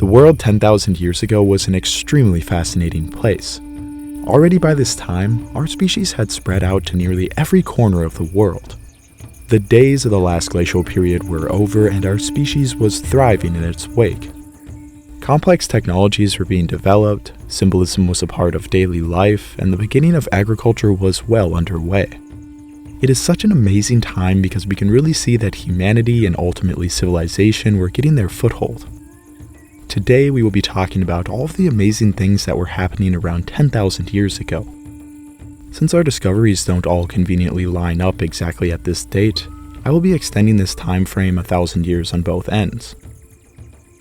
The world 10,000 years ago was an extremely fascinating place. Already by this time, our species had spread out to nearly every corner of the world. The days of the last glacial period were over and our species was thriving in its wake. Complex technologies were being developed, symbolism was a part of daily life, and the beginning of agriculture was well underway. It is such an amazing time because we can really see that humanity and ultimately civilization were getting their foothold. Today we will be talking about all of the amazing things that were happening around 10,000 years ago. Since our discoveries don't all conveniently line up exactly at this date, I will be extending this time frame 1,000 years on both ends.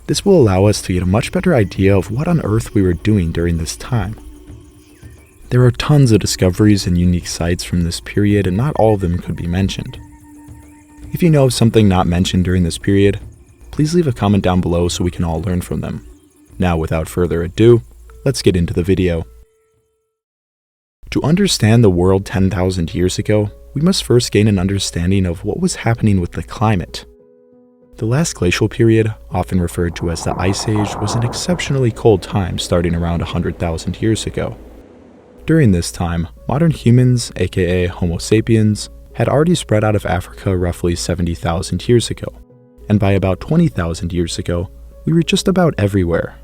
This will allow us to get a much better idea of what on earth we were doing during this time. There are tons of discoveries and unique sites from this period, and not all of them could be mentioned. If you know of something not mentioned during this period, please leave a comment down below so we can all learn from them. Now, without further ado, let's get into the video. To understand the world 10,000 years ago, we must first gain an understanding of what was happening with the climate. The last glacial period, often referred to as the Ice Age, was an exceptionally cold time starting around 100,000 years ago. During this time, modern humans, aka Homo sapiens, had already spread out of Africa roughly 70,000 years ago, and by about 20,000 years ago, we were just about everywhere.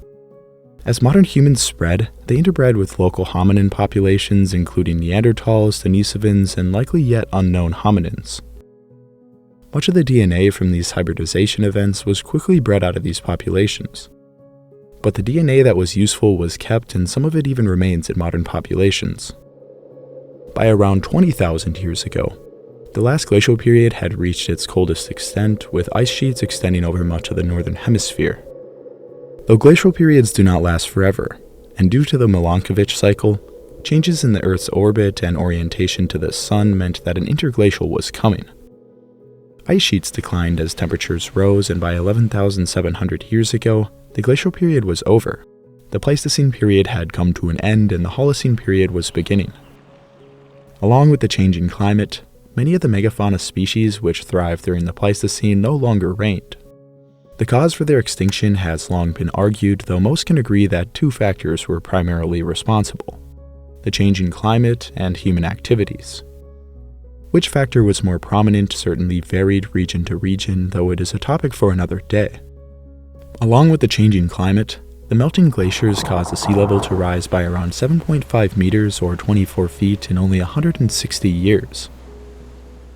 As modern humans spread, they interbred with local hominin populations including Neanderthals, Denisovans, and likely yet unknown hominins. Much of the DNA from these hybridization events was quickly bred out of these populations. But the DNA that was useful was kept, and some of it even remains in modern populations. By around 20,000 years ago, the last glacial period had reached its coldest extent, with ice sheets extending over much of the northern hemisphere. Though glacial periods do not last forever, and due to the Milankovitch cycle, changes in the Earth's orbit and orientation to the Sun meant that an interglacial was coming. Ice sheets declined as temperatures rose, and by 11,700 years ago, the glacial period was over. The Pleistocene period had come to an end and the Holocene period was beginning. Along with the changing climate, many of the megafauna species which thrived during the Pleistocene no longer reigned. The cause for their extinction has long been argued, though most can agree that two factors were primarily responsible: the changing climate and human activities. Which factor was more prominent certainly varied region to region, though it is a topic for another day. Along with the changing climate, the melting glaciers caused the sea level to rise by around 7.5 meters or 24 feet in only 160 years.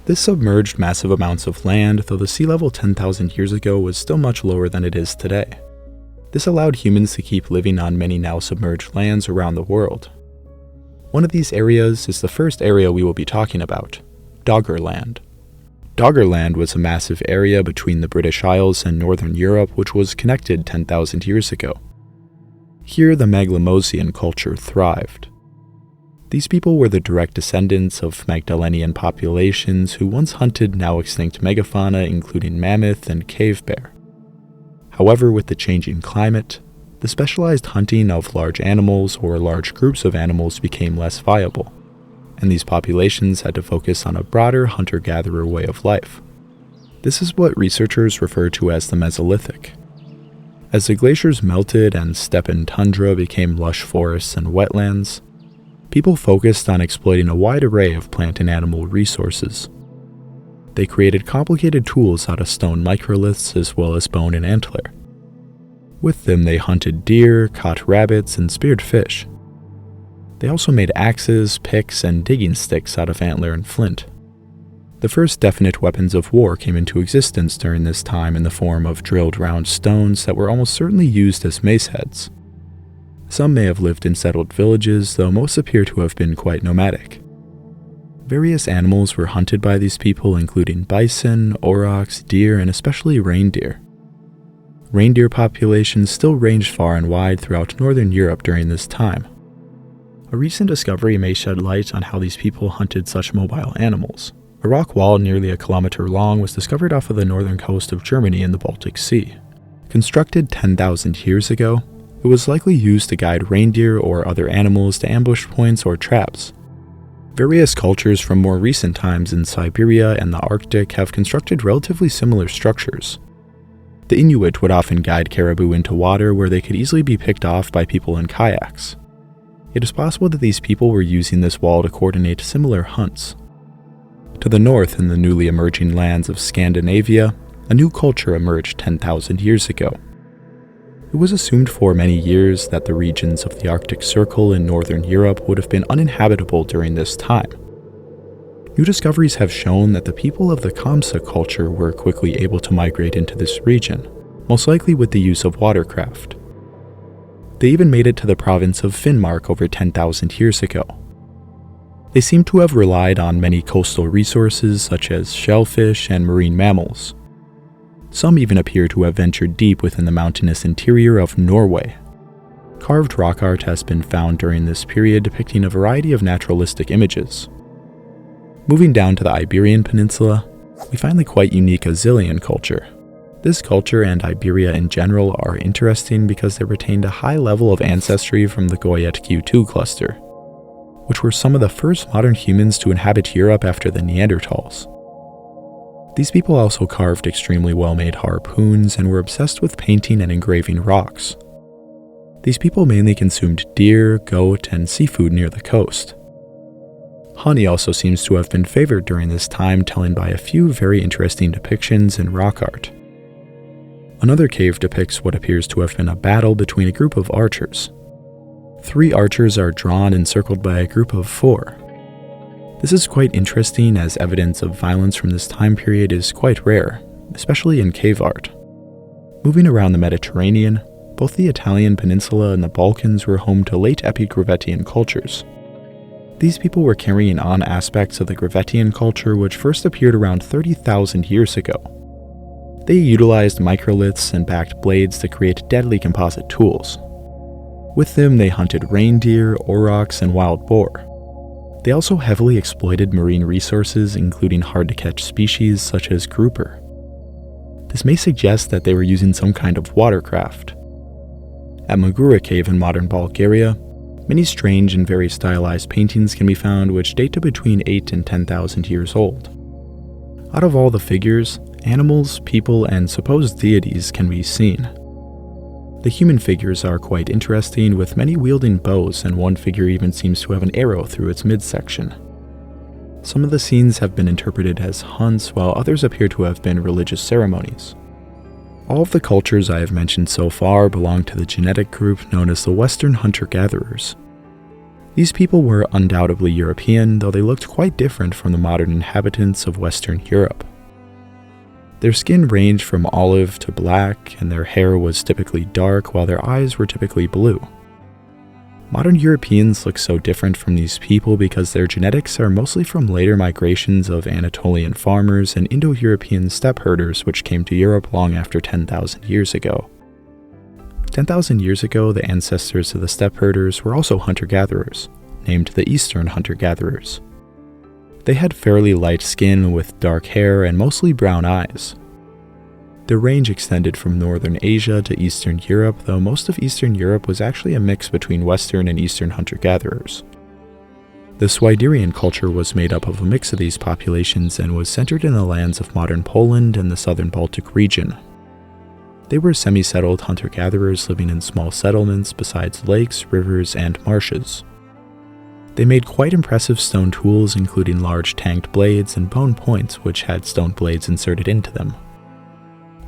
This submerged massive amounts of land, though the sea level 10,000 years ago was still much lower than it is today. This allowed humans to keep living on many now submerged lands around the world. One of these areas is the first area we will be talking about: Doggerland. Doggerland was a massive area between the British Isles and northern Europe which was connected 10,000 years ago. Here the Maglemosian culture thrived. These people were the direct descendants of Magdalenian populations who once hunted now extinct megafauna including mammoth and cave bear. However, with the changing climate, the specialized hunting of large animals or large groups of animals became less viable, and these populations had to focus on a broader hunter-gatherer way of life. This is what researchers refer to as the Mesolithic. As the glaciers melted and steppe and tundra became lush forests and wetlands, people focused on exploiting a wide array of plant and animal resources. They created complicated tools out of stone microliths as well as bone and antler. With them they hunted deer, caught rabbits, and speared fish. They also made axes, picks, and digging sticks out of antler and flint. The first definite weapons of war came into existence during this time in the form of drilled round stones that were almost certainly used as mace heads. Some may have lived in settled villages, though most appear to have been quite nomadic. Various animals were hunted by these people, including bison, aurochs, deer, and especially reindeer. Reindeer populations still ranged far and wide throughout northern Europe during this time. A recent discovery may shed light on how these people hunted such mobile animals. A rock wall nearly a kilometer long was discovered off of the northern coast of Germany in the Baltic Sea. Constructed 10,000 years ago, it was likely used to guide reindeer or other animals to ambush points or traps. Various cultures from more recent times in Siberia and the Arctic have constructed relatively similar structures. The Inuit would often guide caribou into water where they could easily be picked off by people in kayaks. It is possible that these people were using this wall to coordinate similar hunts. To the north, in the newly emerging lands of Scandinavia, a new culture emerged 10,000 years ago. It was assumed for many years that the regions of the Arctic Circle in northern Europe would have been uninhabitable during this time. New discoveries have shown that the people of the Kamsa culture were quickly able to migrate into this region, most likely with the use of watercraft. They even made it to the province of Finnmark over 10,000 years ago. They seem to have relied on many coastal resources such as shellfish and marine mammals. Some even appear to have ventured deep within the mountainous interior of Norway. Carved rock art has been found during this period depicting a variety of naturalistic images. Moving down to the Iberian Peninsula, we find the quite unique Azilian culture. This culture and Iberia in general are interesting because they retained a high level of ancestry from the Goyet Q2 cluster, which were some of the first modern humans to inhabit Europe after the Neanderthals. These people also carved extremely well-made harpoons and were obsessed with painting and engraving rocks. These people mainly consumed deer, goat, and seafood near the coast. Honey also seems to have been favored during this time, telling by a few very interesting depictions in rock art. Another cave depicts what appears to have been a battle between a group of archers. 3 archers are drawn and circled by a group of 4. This is quite interesting as evidence of violence from this time period is quite rare, especially in cave art. Moving around the Mediterranean, both the Italian peninsula and the Balkans were home to late Epigravettian cultures. These people were carrying on aspects of the Gravettian culture which first appeared around 30,000 years ago. They utilized microliths and backed blades to create deadly composite tools. With them, they hunted reindeer, aurochs, and wild boar. They also heavily exploited marine resources, including hard-to-catch species such as grouper. This may suggest that they were using some kind of watercraft. At Magura Cave in modern Bulgaria, many strange and very stylized paintings can be found which date to between 8 and 10,000 years old. Out of all the figures, animals, people, and supposed deities can be seen. The human figures are quite interesting, with many wielding bows, and one figure even seems to have an arrow through its midsection. Some of the scenes have been interpreted as hunts, while others appear to have been religious ceremonies. All of the cultures I have mentioned so far belong to the genetic group known as the Western hunter-gatherers. These people were undoubtedly European, though they looked quite different from the modern inhabitants of Western Europe. Their skin ranged from olive to black, and their hair was typically dark, while their eyes were typically blue. Modern Europeans look so different from these people because their genetics are mostly from later migrations of Anatolian farmers and Indo-European steppe herders which came to Europe long after 10,000 years ago. 10,000 years ago, the ancestors of the steppe herders were also hunter-gatherers, named the Eastern hunter-gatherers. They had fairly light skin with dark hair and mostly brown eyes. Their range extended from northern Asia to Eastern Europe, though most of Eastern Europe was actually a mix between Western and Eastern hunter-gatherers. The Swiderian culture was made up of a mix of these populations and was centered in the lands of modern Poland and the southern Baltic region. They were semi-settled hunter-gatherers living in small settlements besides lakes, rivers, and marshes. They made quite impressive stone tools, including large tanked blades and bone points which had stone blades inserted into them.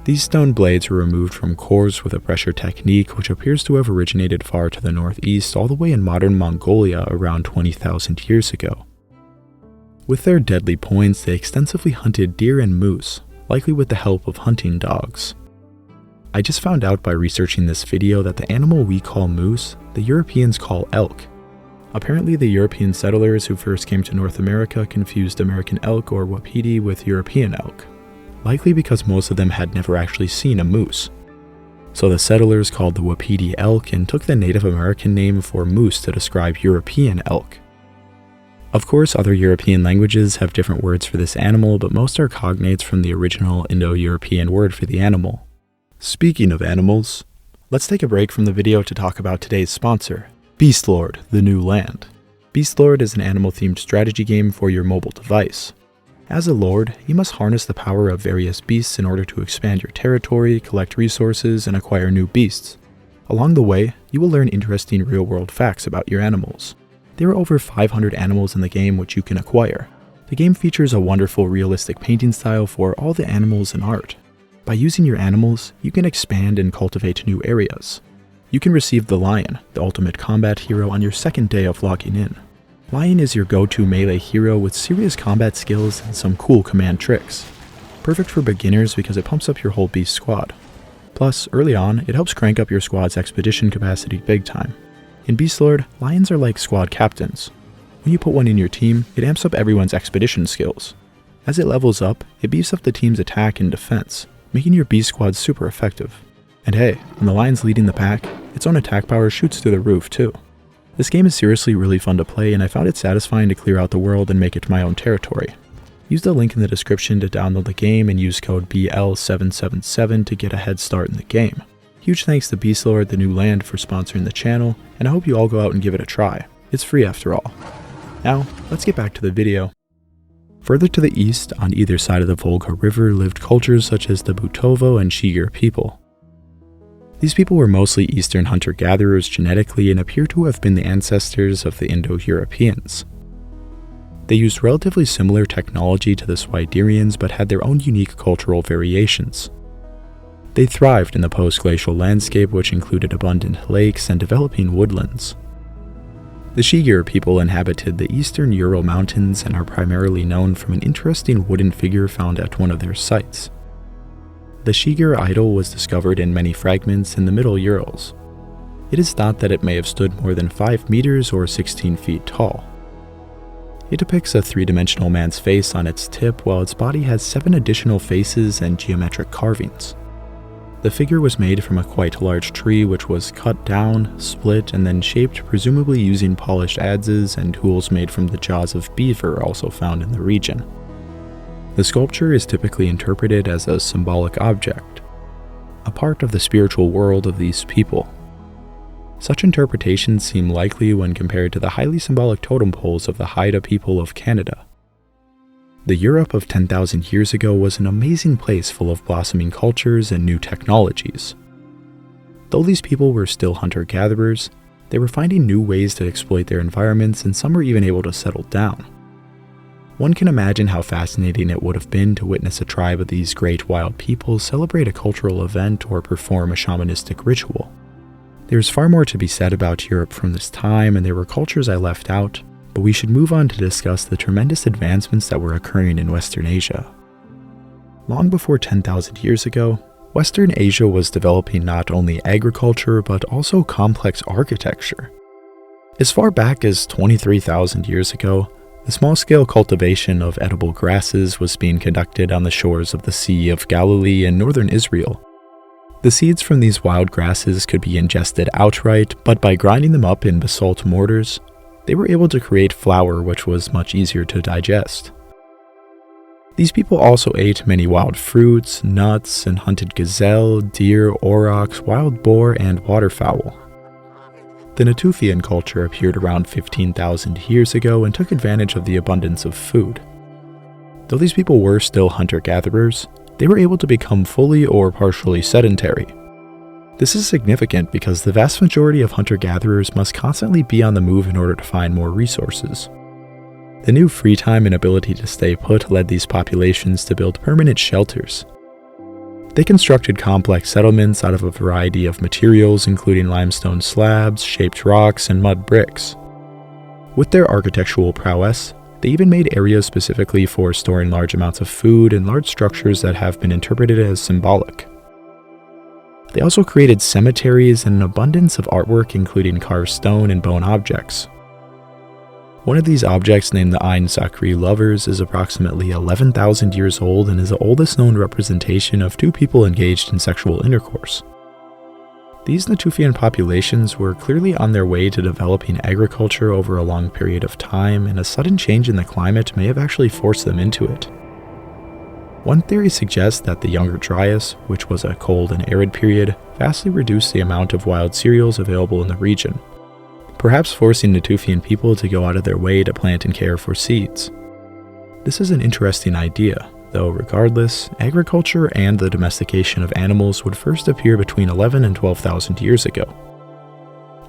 These stone blades were removed from cores with a pressure technique which appears to have originated far to the northeast, all the way in modern Mongolia around 20,000 years ago. With their deadly points, they extensively hunted deer and moose, likely with the help of hunting dogs. I just found out by researching this video that the animal we call moose, the Europeans call elk. Apparently, the European settlers who first came to North America confused American elk or wapiti with European elk, likely because most of them had never actually seen a moose. So the settlers called the wapiti elk and took the Native American name for moose to describe European elk. Of course, other European languages have different words for this animal, but most are cognates from the original Indo-European word for the animal. Speaking of animals, let's take a break from the video to talk about today's sponsor, Beastlord: The New Land. Beastlord is an animal-themed strategy game for your mobile device. As a lord, you must harness the power of various beasts in order to expand your territory, collect resources, and acquire new beasts. Along the way, you will learn interesting real-world facts about your animals. There are over 500 animals in the game which you can acquire. The game features a wonderful realistic painting style for all the animals and art. By using your animals, you can expand and cultivate new areas. You can receive the Lion, the ultimate combat hero, on your second day of logging in. Lion is your go-to melee hero with serious combat skills and some cool command tricks. Perfect for beginners because it pumps up your whole beast squad. Plus, early on, it helps crank up your squad's expedition capacity big time. In Beast Lord, Lions are like squad captains. When you put one in your team, it amps up everyone's expedition skills. As it levels up, it beefs up the team's attack and defense, making your beast squad super effective. And hey, when the Lion's leading the pack, its own attack power shoots through the roof too. This game is seriously really fun to play, and I found it satisfying to clear out the world and make it my own territory. Use the link in the description to download the game and use code BL777 to get a head start in the game. Huge thanks to Beast Lord, the New Land, for sponsoring the channel, and I hope you all go out and give it a try. It's free after all. Now, let's get back to the video. Further to the east, on either side of the Volga River, lived cultures such as the Butovo and Shigur people. These people were mostly Eastern hunter-gatherers genetically and appear to have been the ancestors of the Indo-Europeans. They used relatively similar technology to the Swiderians but had their own unique cultural variations. They thrived in the post-glacial landscape, which included abundant lakes and developing woodlands. The Shigur people inhabited the eastern Ural Mountains and are primarily known from an interesting wooden figure found at one of their sites. The Shigur idol was discovered in many fragments in the Middle Urals. It is thought that it may have stood more than 5 meters or 16 feet tall. It depicts a three-dimensional man's face on its tip, while its body has 7 additional faces and geometric carvings. The figure was made from a quite large tree which was cut down, split, and then shaped, presumably using polished adzes and tools made from the jaws of beaver also found in the region. The sculpture is typically interpreted as a symbolic object, a part of the spiritual world of these people. Such interpretations seem likely when compared to the highly symbolic totem poles of the Haida people of Canada. The Europe of 10,000 years ago was an amazing place full of blossoming cultures and new technologies. Though these people were still hunter-gatherers, they were finding new ways to exploit their environments, and some were even able to settle down. One can imagine how fascinating it would have been to witness a tribe of these great wild people celebrate a cultural event or perform a shamanistic ritual. There's far more to be said about Europe from this time, and there were cultures I left out, but we should move on to discuss the tremendous advancements that were occurring in Western Asia. Long before 10,000 years ago, Western Asia was developing not only agriculture but also complex architecture. As far back as 23,000 years ago, the small-scale cultivation of edible grasses was being conducted on the shores of the Sea of Galilee in northern Israel. The seeds from these wild grasses could be ingested outright, but by grinding them up in basalt mortars, they were able to create flour which was much easier to digest. These people also ate many wild fruits, nuts, and hunted gazelle, deer, aurochs, wild boar, and waterfowl. The Natufian culture appeared around 15,000 years ago and took advantage of the abundance of food. Though these people were still hunter-gatherers, they were able to become fully or partially sedentary. This is significant because the vast majority of hunter-gatherers must constantly be on the move in order to find more resources. The new free time and ability to stay put led these populations to build permanent shelters. They constructed complex settlements out of a variety of materials, including limestone slabs, shaped rocks, and mud bricks. With their architectural prowess, they even made areas specifically for storing large amounts of food and large structures that have been interpreted as symbolic. They also created cemeteries and an abundance of artwork, including carved stone and bone objects. One of these objects, named the Ain Sakri Lovers, is approximately 11,000 years old and is the oldest known representation of two people engaged in sexual intercourse. These Natufian populations were clearly on their way to developing agriculture over a long period of time, and a sudden change in the climate may have actually forced them into it. One theory suggests that the Younger Dryas, which was a cold and arid period, vastly reduced the amount of wild cereals available in the region, perhaps forcing Natufian people to go out of their way to plant and care for seeds. This is an interesting idea, though regardless, agriculture and the domestication of animals would first appear between 11 and 12,000 years ago.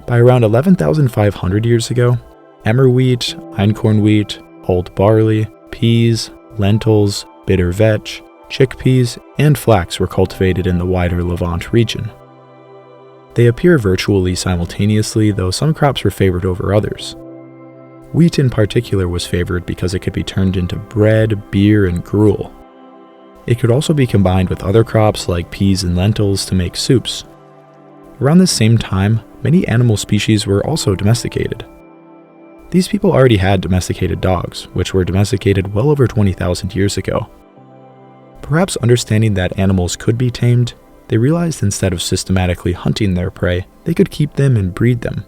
By around 11,500 years ago, emmer wheat, einkorn wheat, hulled barley, peas, lentils, bitter vetch, chickpeas, and flax were cultivated in the wider Levant region. They appear virtually simultaneously, though some crops were favored over others. Wheat in particular was favored because it could be turned into bread, beer, and gruel. It could also be combined with other crops like peas and lentils to make soups. Around this same time, many animal species were also domesticated. These people already had domesticated dogs, which were domesticated well over 20,000 years ago. Perhaps understanding that animals could be tamed, they realized instead of systematically hunting their prey, they could keep them and breed them.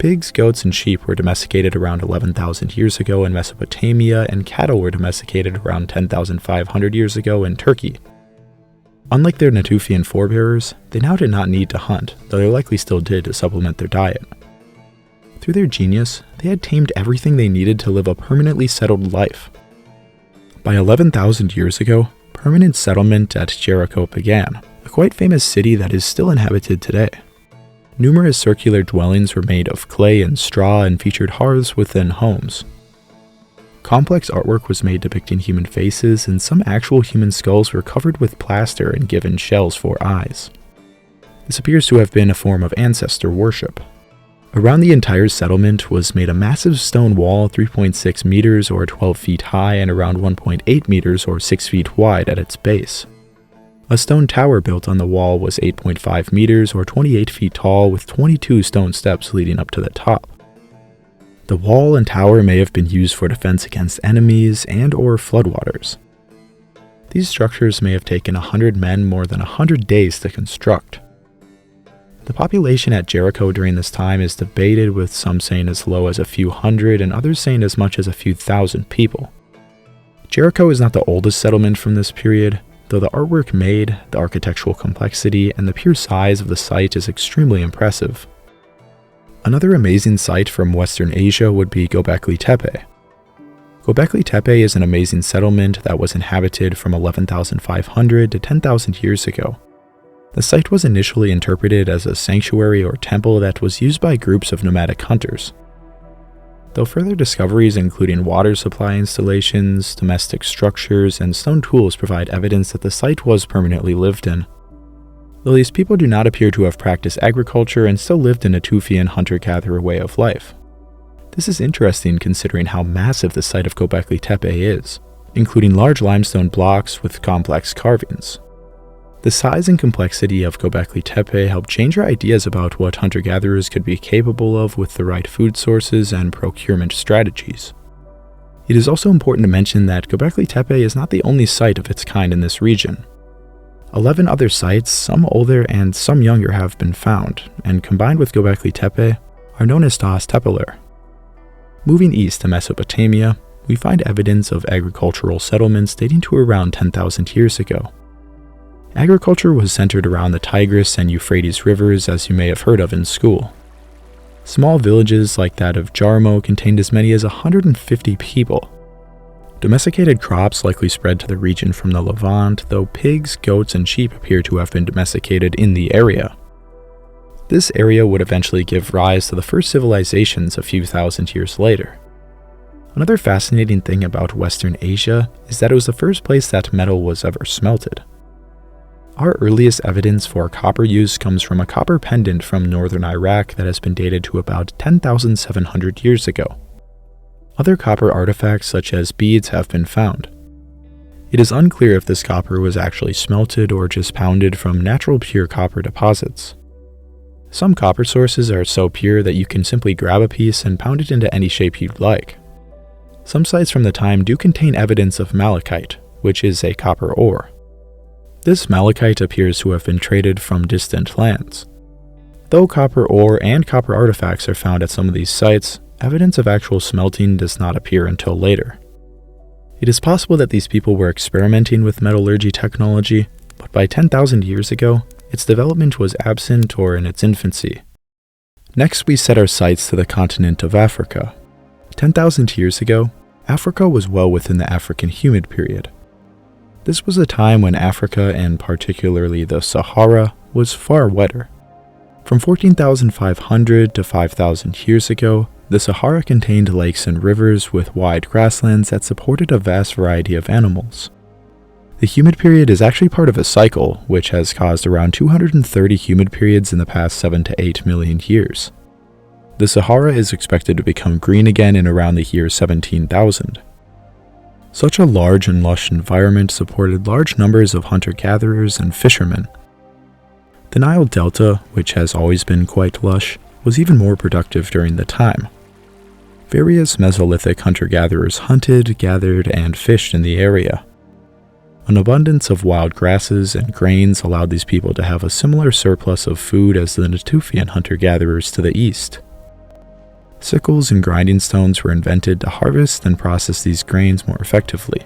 Pigs, goats, and sheep were domesticated around 11,000 years ago in Mesopotamia, and cattle were domesticated around 10,500 years ago in Turkey. Unlike their Natufian forebearers, they now did not need to hunt, though they likely still did to supplement their diet. Through their genius, they had tamed everything they needed to live a permanently settled life. By 11,000 years ago, permanent settlement at Jericho began, a quite famous city that is still inhabited today. Numerous circular dwellings were made of clay and straw and featured hearths within homes. Complex artwork was made depicting human faces, and some actual human skulls were covered with plaster and given shells for eyes. This appears to have been a form of ancestor worship. Around the entire settlement was made a massive stone wall 3.6 meters or 12 feet high and around 1.8 meters or 6 feet wide at its base. A stone tower built on the wall was 8.5 meters or 28 feet tall with 22 stone steps leading up to the top. The wall and tower may have been used for defense against enemies and or floodwaters. These structures may have taken 100 men more than 100 days to construct. The population at Jericho during this time is debated, with some saying as low as a few hundred and others saying as much as a few thousand people. Jericho is not the oldest settlement from this period, though the artwork made, the architectural complexity, and the pure size of the site is extremely impressive. Another amazing site from Western Asia would be Göbekli Tepe. Göbekli Tepe is an amazing settlement that was inhabited from 11,500 to 10,000 years ago. The site was initially interpreted as a sanctuary or temple that was used by groups of nomadic hunters. Though further discoveries including water supply installations, domestic structures, and stone tools provide evidence that the site was permanently lived in. Though these people do not appear to have practiced agriculture and still lived in a Natufian hunter-gatherer way of life. This is interesting considering how massive the site of Göbekli Tepe is, including large limestone blocks with complex carvings. The size and complexity of Göbekli Tepe help change our ideas about what hunter-gatherers could be capable of with the right food sources and procurement strategies. It is also important to mention that Göbekli Tepe is not the only site of its kind in this region. 11 other sites, some older and some younger, have been found, and combined with Göbekli Tepe, are known as Thaler. Moving east to Mesopotamia, we find evidence of agricultural settlements dating to around 10,000 years ago. Agriculture was centered around the Tigris and Euphrates rivers, as you may have heard of in school. Small villages like that of Jarmo contained as many as 150 people. Domesticated crops likely spread to the region from the Levant, though pigs, goats, and sheep appear to have been domesticated in the area. This area would eventually give rise to the first civilizations a few thousand years later. Another fascinating thing about Western Asia is that it was the first place that metal was ever smelted. Our earliest evidence for copper use comes from a copper pendant from northern Iraq that has been dated to about 10,700 years ago. Other copper artifacts such as beads have been found. It is unclear if this copper was actually smelted or just pounded from natural pure copper deposits. Some copper sources are so pure that you can simply grab a piece and pound it into any shape you'd like. Some sites from the time do contain evidence of malachite, which is a copper ore. This malachite appears to have been traded from distant lands. Though copper ore and copper artifacts are found at some of these sites, evidence of actual smelting does not appear until later. It is possible that these people were experimenting with metallurgy technology, but by 10,000 years ago, its development was absent or in its infancy. Next, we set our sights to the continent of Africa. 10,000 years ago, Africa was well within the African humid period. This was a time when Africa, and particularly the Sahara, was far wetter. From 14,500 to 5,000 years ago, the Sahara contained lakes and rivers with wide grasslands that supported a vast variety of animals. The humid period is actually part of a cycle, which has caused around 230 humid periods in the past 7 to 8 million years. The Sahara is expected to become green again in around the year 17,000. Such a large and lush environment supported large numbers of hunter-gatherers and fishermen. The Nile Delta, which has always been quite lush, was even more productive during the time. Various Mesolithic hunter-gatherers hunted, gathered, and fished in the area. An abundance of wild grasses and grains allowed these people to have a similar surplus of food as the Natufian hunter-gatherers to the east. Sickles and grinding stones were invented to harvest and process these grains more effectively.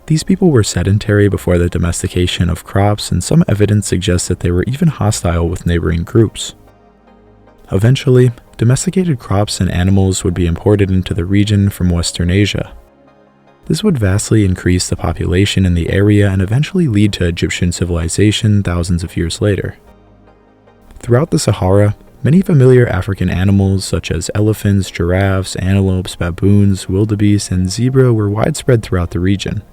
These people were sedentary before the domestication of crops, and some evidence suggests that they were even hostile with neighboring groups. Eventually, domesticated crops and animals would be imported into the region from Western Asia. This would vastly increase the population in the area and eventually lead to Egyptian civilization thousands of years later. Throughout the Sahara, many familiar African animals such as elephants, giraffes, antelopes, baboons, wildebeest, and zebra were widespread throughout the region.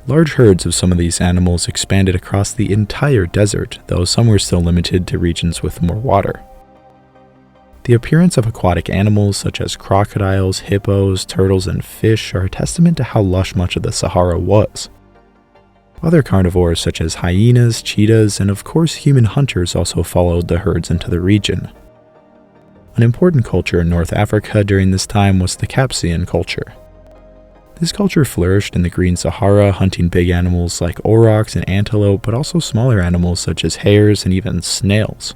Large herds of some of these animals expanded across the entire desert, though some were still limited to regions with more water. The appearance of aquatic animals such as crocodiles, hippos, turtles, and fish are a testament to how lush much of the Sahara was. Other carnivores such as hyenas, cheetahs, and of course human hunters also followed the herds into the region. An important culture in North Africa during this time was the Capsian culture. This culture flourished in the Green Sahara, hunting big animals like aurochs and antelope, but also smaller animals such as hares and even snails.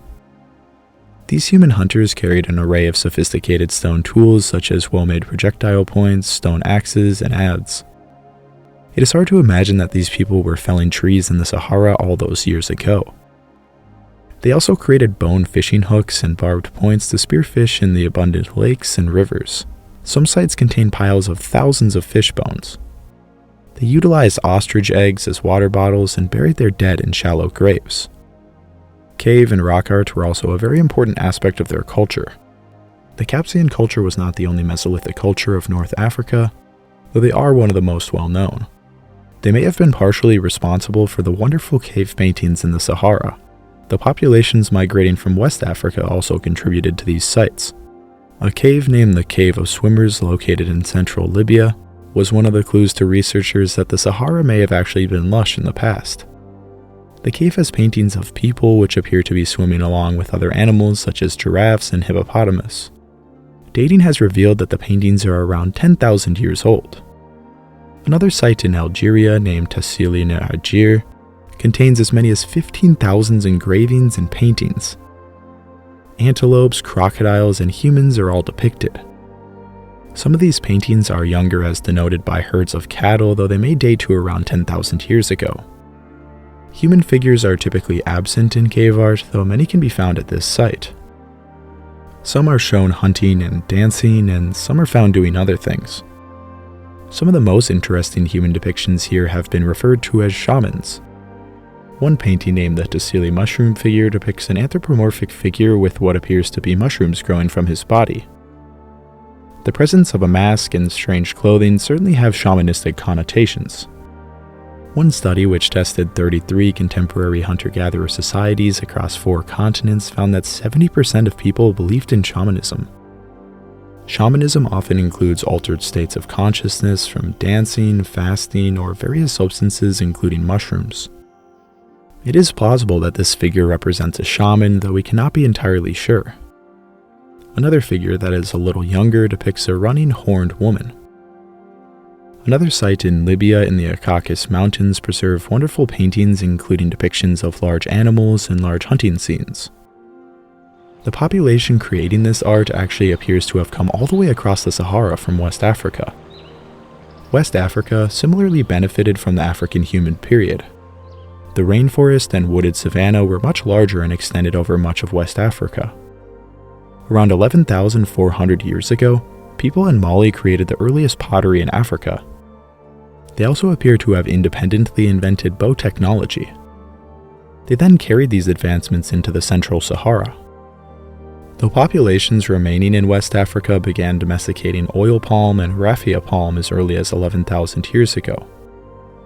These human hunters carried an array of sophisticated stone tools such as well-made projectile points, stone axes, and adze. It is hard to imagine that these people were felling trees in the Sahara all those years ago. They also created bone fishing hooks and barbed points to spear fish in the abundant lakes and rivers. Some sites contain piles of thousands of fish bones. They utilized ostrich eggs as water bottles and buried their dead in shallow graves. Cave and rock art were also a very important aspect of their culture. The Capsian culture was not the only Mesolithic culture of North Africa, though they are one of the most well-known. They may have been partially responsible for the wonderful cave paintings in the Sahara. The populations migrating from West Africa also contributed to these sites. A cave named the Cave of Swimmers, located in central Libya, was one of the clues to researchers that the Sahara may have actually been lush in the past. The cave has paintings of people which appear to be swimming along with other animals such as giraffes and hippopotamus. Dating has revealed that the paintings are around 10,000 years old. Another site in Algeria, named Tassili near Algiers, contains as many as 15,000 engravings and paintings. Antelopes, crocodiles, and humans are all depicted. Some of these paintings are younger as denoted by herds of cattle, though they may date to around 10,000 years ago. Human figures are typically absent in cave art, though many can be found at this site. Some are shown hunting and dancing, and some are found doing other things. Some of the most interesting human depictions here have been referred to as shamans. One painting named the Tassili mushroom figure depicts an anthropomorphic figure with what appears to be mushrooms growing from his body. The presence of a mask and strange clothing certainly have shamanistic connotations. One study, which tested 33 contemporary hunter-gatherer societies across 4 continents, found that 70% of people believed in shamanism. Shamanism often includes altered states of consciousness from dancing, fasting, or various substances including mushrooms. It is plausible that this figure represents a shaman, though we cannot be entirely sure. Another figure that is a little younger depicts a running horned woman. Another site in Libya in the Caucasus Mountains preserved wonderful paintings including depictions of large animals and large hunting scenes. The population creating this art actually appears to have come all the way across the Sahara from West Africa. West Africa similarly benefited from the African humid period. The rainforest and wooded savanna were much larger and extended over much of West Africa. Around 11,400 years ago, people in Mali created the earliest pottery in Africa. They also appear to have independently invented bow technology. They then carried these advancements into the Central Sahara. Though populations remaining in West Africa began domesticating oil palm and raffia palm as early as 11,000 years ago.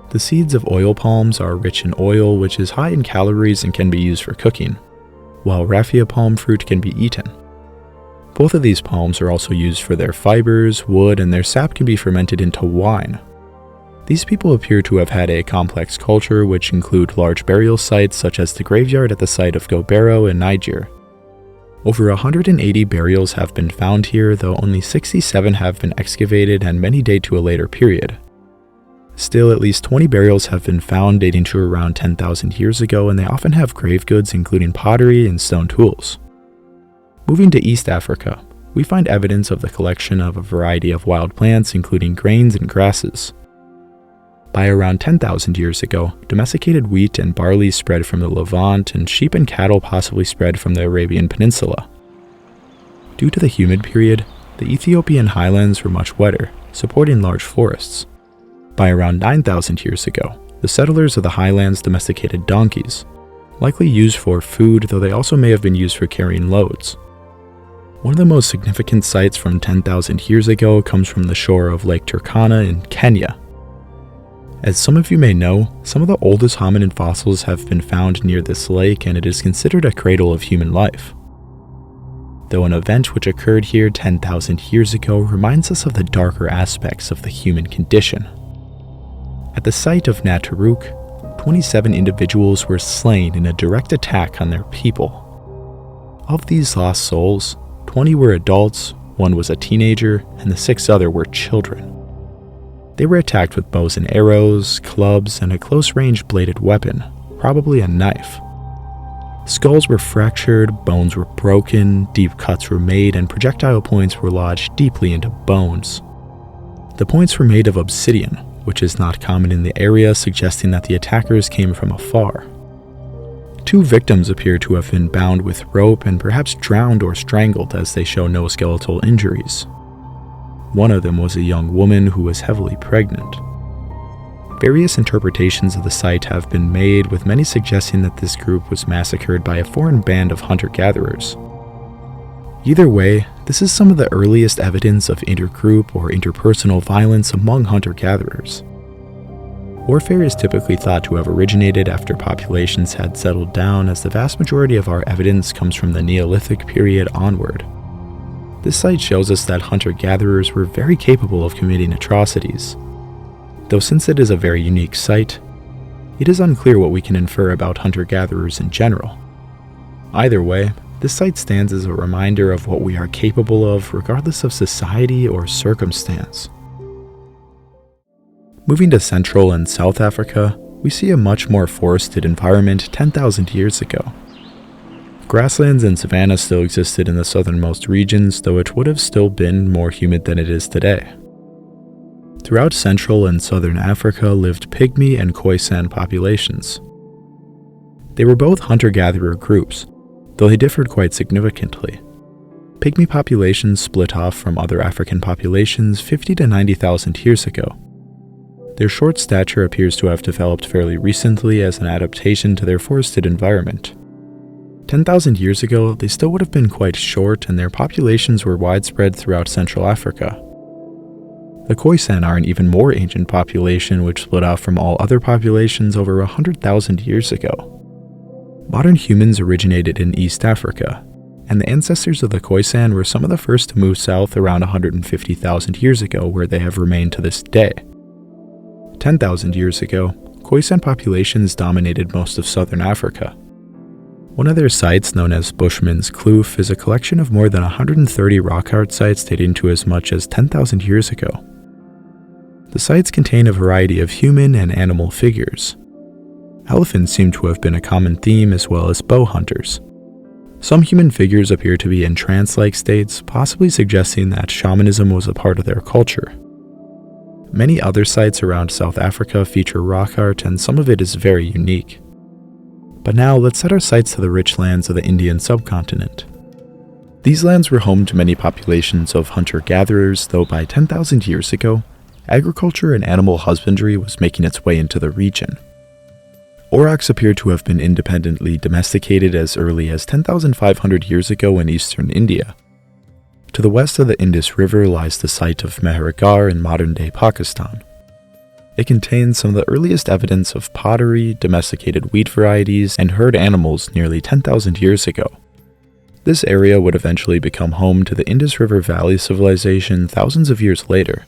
The seeds of oil palms are rich in oil, which is high in calories and can be used for cooking, while raffia palm fruit can be eaten. Both of these palms are also used for their fibers, wood, and their sap can be fermented into wine. These people appear to have had a complex culture which include large burial sites such as the graveyard at the site of Gobero in Niger. Over 180 burials have been found here, though only 67 have been excavated and many date to a later period. Still, at least 20 burials have been found dating to around 10,000 years ago, and they often have grave goods including pottery and stone tools. Moving to East Africa, we find evidence of the collection of a variety of wild plants including grains and grasses. By around 10,000 years ago, domesticated wheat and barley spread from the Levant, and sheep and cattle possibly spread from the Arabian Peninsula. Due to the humid period, the Ethiopian highlands were much wetter, supporting large forests. By around 9,000 years ago, the settlers of the highlands domesticated donkeys, likely used for food, though they also may have been used for carrying loads. One of the most significant sites from 10,000 years ago comes from the shore of Lake Turkana in Kenya. As some of you may know, some of the oldest hominin fossils have been found near this lake, and it is considered a cradle of human life. Though an event which occurred here 10,000 years ago reminds us of the darker aspects of the human condition. At the site of Naturuk, 27 individuals were slain in a direct attack on their people. Of these lost souls, 20 were adults, 1 was a teenager, and the 6 other were children. They were attacked with bows and arrows, clubs, and a close-range bladed weapon, probably a knife. Skulls were fractured, bones were broken, deep cuts were made, and projectile points were lodged deeply into bones. The points were made of obsidian, which is not common in the area, suggesting that the attackers came from afar. 2 victims appear to have been bound with rope and perhaps drowned or strangled, as they show no skeletal injuries. One of them was a young woman who was heavily pregnant. Various interpretations of the site have been made, with many suggesting that this group was massacred by a foreign band of hunter-gatherers. Either way, this is some of the earliest evidence of intergroup or interpersonal violence among hunter-gatherers. Warfare is typically thought to have originated after populations had settled down, as the vast majority of our evidence comes from the Neolithic period onward. This site shows us that hunter-gatherers were very capable of committing atrocities. Though since it is a very unique site, it is unclear what we can infer about hunter-gatherers in general. Either way, this site stands as a reminder of what we are capable of regardless of society or circumstance. Moving to Central and South Africa, we see a much more forested environment 10,000 years ago. Grasslands and savannas still existed in the southernmost regions, though it would have still been more humid than it is today. Throughout Central and Southern Africa lived Pygmy and Khoisan populations. They were both hunter-gatherer groups, though they differed quite significantly. Pygmy populations split off from other African populations 50 to 90,000 years ago. Their short stature appears to have developed fairly recently as an adaptation to their forested environment. 10,000 years ago, they still would have been quite short, and their populations were widespread throughout Central Africa. The Khoisan are an even more ancient population which split off from all other populations over 100,000 years ago. Modern humans originated in East Africa, and the ancestors of the Khoisan were some of the first to move south around 150,000 years ago, where they have remained to this day. 10,000 years ago, Khoisan populations dominated most of southern Africa. One of their sites, known as Bushman's Kloof, is a collection of more than 130 rock art sites dating to as much as 10,000 years ago. The sites contain a variety of human and animal figures. Elephants seem to have been a common theme, as well as bow hunters. Some human figures appear to be in trance-like states, possibly suggesting that shamanism was a part of their culture. Many other sites around South Africa feature rock art, and some of it is very unique. But now let's set our sights to the rich lands of the Indian subcontinent. These lands were home to many populations of hunter-gatherers, though by 10,000 years ago, agriculture and animal husbandry was making its way into the region. Aurochs appear to have been independently domesticated as early as 10,500 years ago in eastern India. To the west of the Indus River lies the site of Mehrgarh in modern-day Pakistan. It contains some of the earliest evidence of pottery, domesticated wheat varieties, and herd animals nearly 10,000 years ago. This area would eventually become home to the Indus River Valley civilization thousands of years later,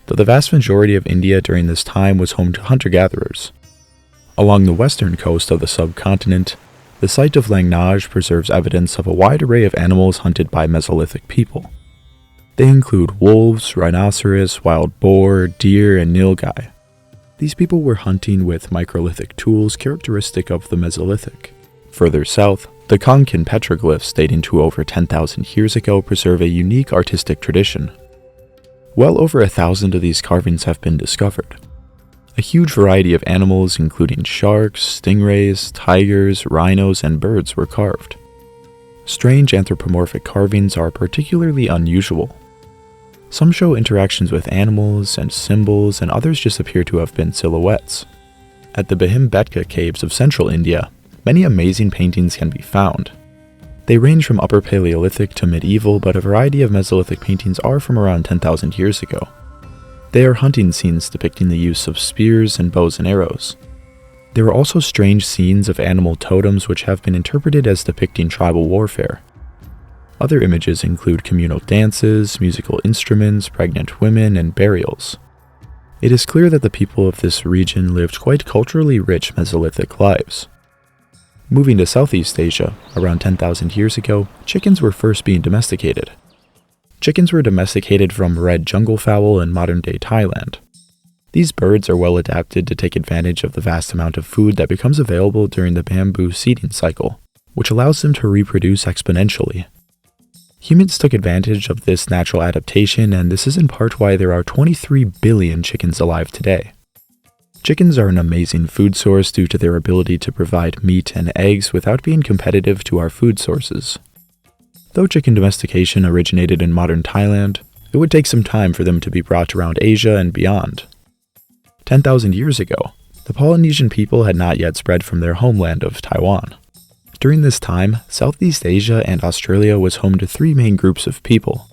though the vast majority of India during this time was home to hunter-gatherers. Along the western coast of the subcontinent, the site of Langnage preserves evidence of a wide array of animals hunted by Mesolithic people. They include wolves, rhinoceros, wild boar, deer, and nilgai. These people were hunting with microlithic tools characteristic of the Mesolithic. Further south, the Konkan petroglyphs dating to over 10,000 years ago preserve a unique artistic tradition. Well over 1,000 of these carvings have been discovered. A huge variety of animals including sharks, stingrays, tigers, rhinos, and birds were carved. Strange anthropomorphic carvings are particularly unusual. Some show interactions with animals and symbols, and others just appear to have been silhouettes. At the Bhimbetka caves of central India, many amazing paintings can be found. They range from Upper Paleolithic to medieval, but a variety of Mesolithic paintings are from around 10,000 years ago. They are hunting scenes depicting the use of spears and bows and arrows. There are also strange scenes of animal totems which have been interpreted as depicting tribal warfare. Other images include communal dances, musical instruments, pregnant women, and burials. It is clear that the people of this region lived quite culturally rich Mesolithic lives. Moving to Southeast Asia, around 10,000 years ago, chickens were first being domesticated. Chickens were domesticated from red jungle fowl in modern-day Thailand. These birds are well adapted to take advantage of the vast amount of food that becomes available during the bamboo seeding cycle, which allows them to reproduce exponentially. Humans took advantage of this natural adaptation, and this is in part why there are 23 billion chickens alive today. Chickens are an amazing food source due to their ability to provide meat and eggs without being competitive to our food sources. Though chicken domestication originated in modern Thailand, it would take some time for them to be brought around Asia and beyond. 10,000 years ago, the Polynesian people had not yet spread from their homeland of Taiwan. During this time, Southeast Asia and Australia was home to three main groups of people.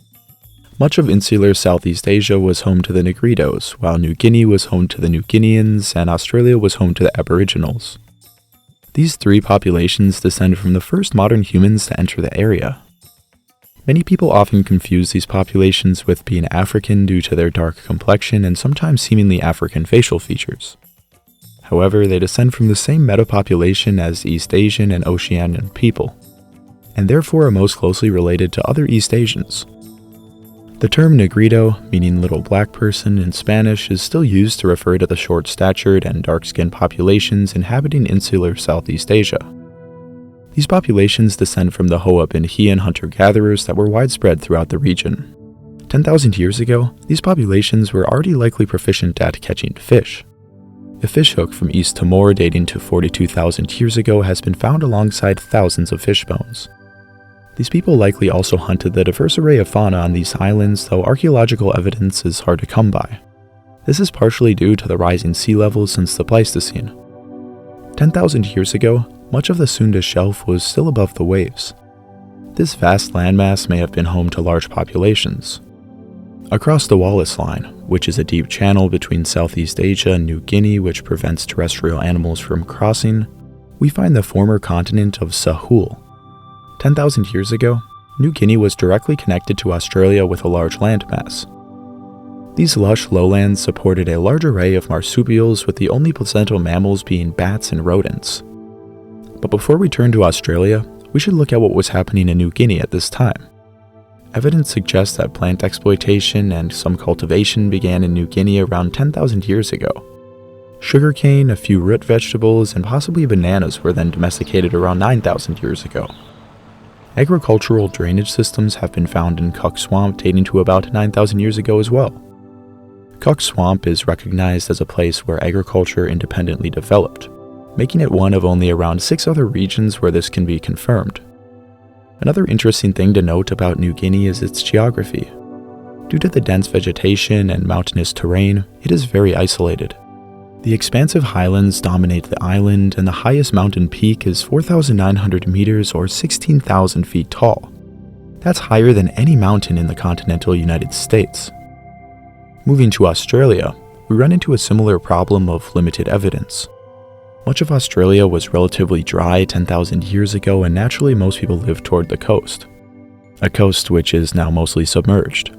Much of insular Southeast Asia was home to the Negritos, while New Guinea was home to the New Guineans, and Australia was home to the Aboriginals. These three populations descend from the first modern humans to enter the area. Many people often confuse these populations with being African due to their dark complexion and sometimes seemingly African facial features. However, they descend from the same metapopulation as East Asian and Oceanian people, and therefore are most closely related to other East Asians. The term negrito, meaning little black person in Spanish, is still used to refer to the short-statured and dark-skinned populations inhabiting insular Southeast Asia. These populations descend from the Hoa Binhian hunter-gatherers that were widespread throughout the region. 10,000 years ago, these populations were already likely proficient at catching fish. A fishhook from East Timor dating to 42,000 years ago has been found alongside thousands of fish bones. These people likely also hunted the diverse array of fauna on these islands, though archaeological evidence is hard to come by. This is partially due to the rising sea levels since the Pleistocene. 10,000 years ago, much of the Sunda Shelf was still above the waves. This vast landmass may have been home to large populations. Across the Wallace Line, which is a deep channel between Southeast Asia and New Guinea which prevents terrestrial animals from crossing, we find the former continent of Sahul. 10,000 years ago, New Guinea was directly connected to Australia with a large landmass. These lush lowlands supported a large array of marsupials, with the only placental mammals being bats and rodents. But before we turn to Australia, we should look at what was happening in New Guinea at this time. Evidence suggests that plant exploitation and some cultivation began in New Guinea around 10,000 years ago. Sugarcane, a few root vegetables, and possibly bananas were then domesticated around 9,000 years ago. Agricultural drainage systems have been found in Cook Swamp dating to about 9,000 years ago as well. Cook Swamp is recognized as a place where agriculture independently developed, making it one of only around 6 other regions where this can be confirmed. Another interesting thing to note about New Guinea is its geography. Due to the dense vegetation and mountainous terrain, it is very isolated. The expansive highlands dominate the island, and the highest mountain peak is 4,900 meters or 16,000 feet tall. That's higher than any mountain in the continental United States. Moving to Australia, we run into a similar problem of limited evidence. Much of Australia was relatively dry 10,000 years ago, and naturally most people lived toward the coast. A coast which is now mostly submerged.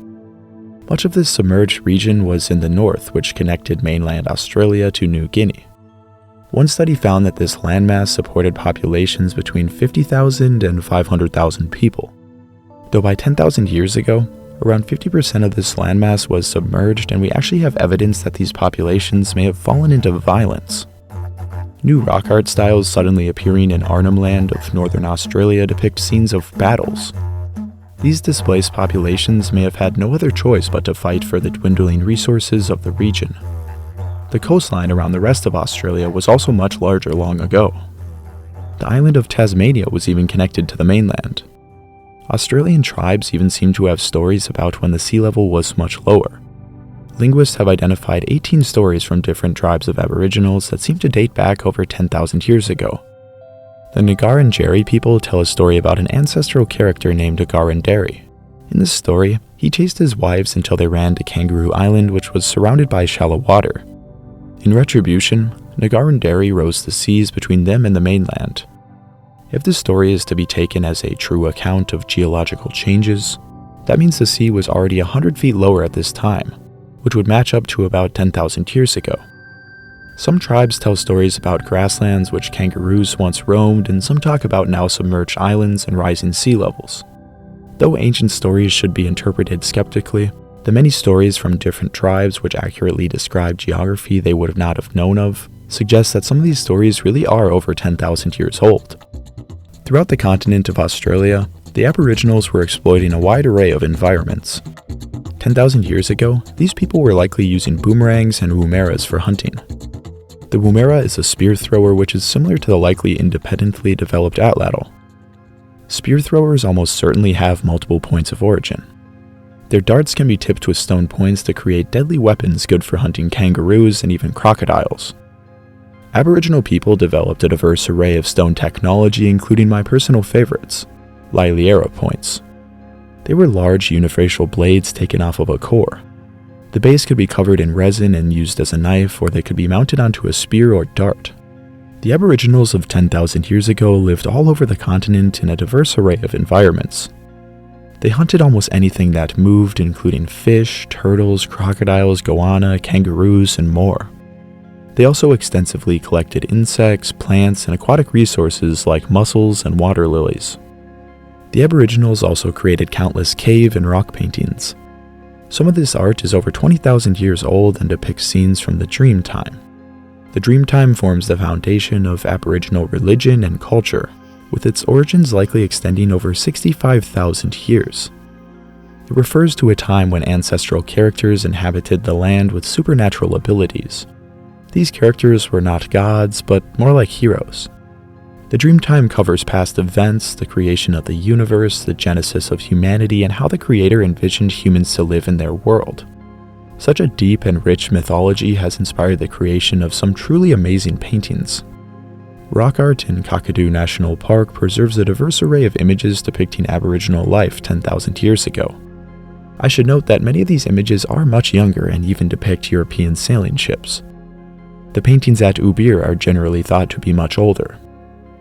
Much of this submerged region was in the north, which connected mainland Australia to New Guinea. One study found that this landmass supported populations between 50,000 and 500,000 people. Though by 10,000 years ago, around 50% of this landmass was submerged, and we actually have evidence that these populations may have fallen into violence. New rock art styles suddenly appearing in Arnhem Land of northern Australia depict scenes of battles. These displaced populations may have had no other choice but to fight for the dwindling resources of the region. The coastline around the rest of Australia was also much larger long ago. The island of Tasmania was even connected to the mainland. Australian tribes even seem to have stories about when the sea level was much lower. Linguists have identified 18 stories from different tribes of Aboriginals that seem to date back over 10,000 years ago. The Ngarrindjeri people tell a story about an ancestral character named Ngarrindjeri. In this story, he chased his wives until they ran to Kangaroo Island, which was surrounded by shallow water. In retribution, Ngarrindjeri rose the seas between them and the mainland. If this story is to be taken as a true account of geological changes, that means the sea was already 100 feet lower at this time, which would match up to about 10,000 years ago. Some tribes tell stories about grasslands which kangaroos once roamed, and some talk about now submerged islands and rising sea levels. Though ancient stories should be interpreted skeptically, the many stories from different tribes which accurately describe geography they would not have known of suggest that some of these stories really are over 10,000 years old. Throughout the continent of Australia, the Aboriginals were exploiting a wide array of environments. 10,000 years ago, these people were likely using boomerangs and woomeras for hunting. The woomera is a spear thrower which is similar to the likely independently developed atlatl. Spear throwers almost certainly have multiple points of origin. Their darts can be tipped with stone points to create deadly weapons good for hunting kangaroos and even crocodiles. Aboriginal people developed a diverse array of stone technology, including my personal favorites, Liliera points. They were large unifacial blades taken off of a core. The base could be covered in resin and used as a knife, or they could be mounted onto a spear or dart. The Aboriginals of 10,000 years ago lived all over the continent in a diverse array of environments. They hunted almost anything that moved, including fish, turtles, crocodiles, goanna, kangaroos, and more. They also extensively collected insects, plants, and aquatic resources like mussels and water lilies. The Aboriginals also created countless cave and rock paintings. Some of this art is over 20,000 years old and depicts scenes from the Dreamtime. The Dreamtime forms the foundation of Aboriginal religion and culture, with its origins likely extending over 65,000 years. It refers to a time when ancestral characters inhabited the land with supernatural abilities. These characters were not gods, but more like heroes. The Dreamtime covers past events, the creation of the universe, the genesis of humanity, and how the creator envisioned humans to live in their world. Such a deep and rich mythology has inspired the creation of some truly amazing paintings. Rock art in Kakadu National Park preserves a diverse array of images depicting Aboriginal life 10,000 years ago. I should note that many of these images are much younger and even depict European sailing ships. The paintings at Ubir are generally thought to be much older.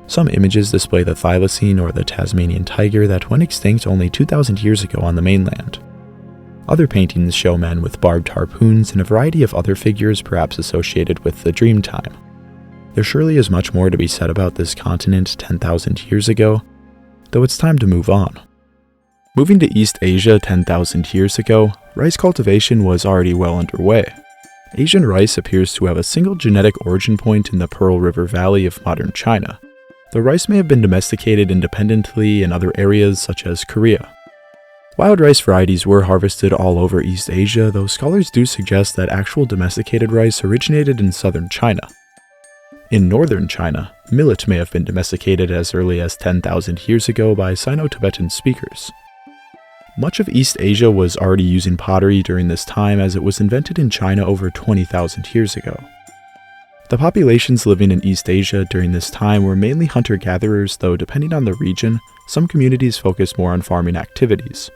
Some images display the thylacine or the Tasmanian tiger that went extinct only 2,000 years ago on the mainland. Other paintings show men with barbed harpoons and a variety of other figures perhaps associated with the Dreamtime. There surely is much more to be said about this continent 10,000 years ago, though it's time to move on. Moving to East Asia 10,000 years ago, rice cultivation was already well underway. Asian rice appears to have a single genetic origin point in the Pearl River Valley of modern China. The rice may have been domesticated independently in other areas such as Korea. Wild rice varieties were harvested all over East Asia, though scholars do suggest that actual domesticated rice originated in southern China. In northern China, millet may have been domesticated as early as 10,000 years ago by Sino-Tibetan speakers. Much of East Asia was already using pottery during this time, as it was invented in China over 20,000 years ago. The populations living in East Asia during this time were mainly hunter-gatherers, though depending on the region, some communities focused more on farming activities.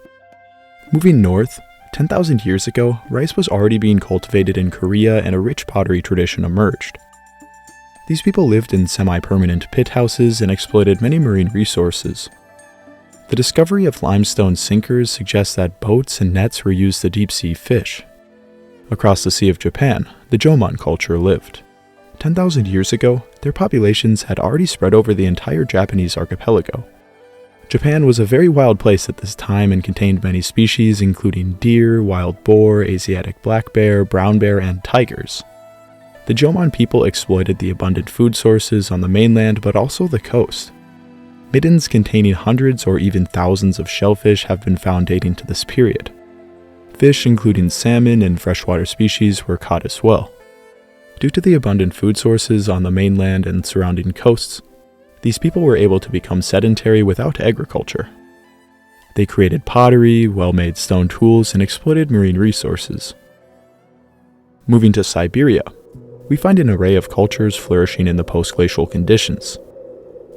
Moving north, 10,000 years ago, rice was already being cultivated in Korea and a rich pottery tradition emerged. These people lived in semi-permanent pit houses and exploited many marine resources. The discovery of limestone sinkers suggests that boats and nets were used to deep-sea fish. Across the Sea of Japan, the Jomon culture lived. 10,000 years ago, their populations had already spread over the entire Japanese archipelago. Japan was a very wild place at this time and contained many species including deer, wild boar, Asiatic black bear, brown bear, and tigers. The Jomon people exploited the abundant food sources on the mainland but also the coast. Middens containing hundreds or even thousands of shellfish have been found dating to this period. Fish including salmon and freshwater species were caught as well. Due to the abundant food sources on the mainland and surrounding coasts, these people were able to become sedentary without agriculture. They created pottery, well-made stone tools, and exploited marine resources. Moving to Siberia, we find an array of cultures flourishing in the post-glacial conditions.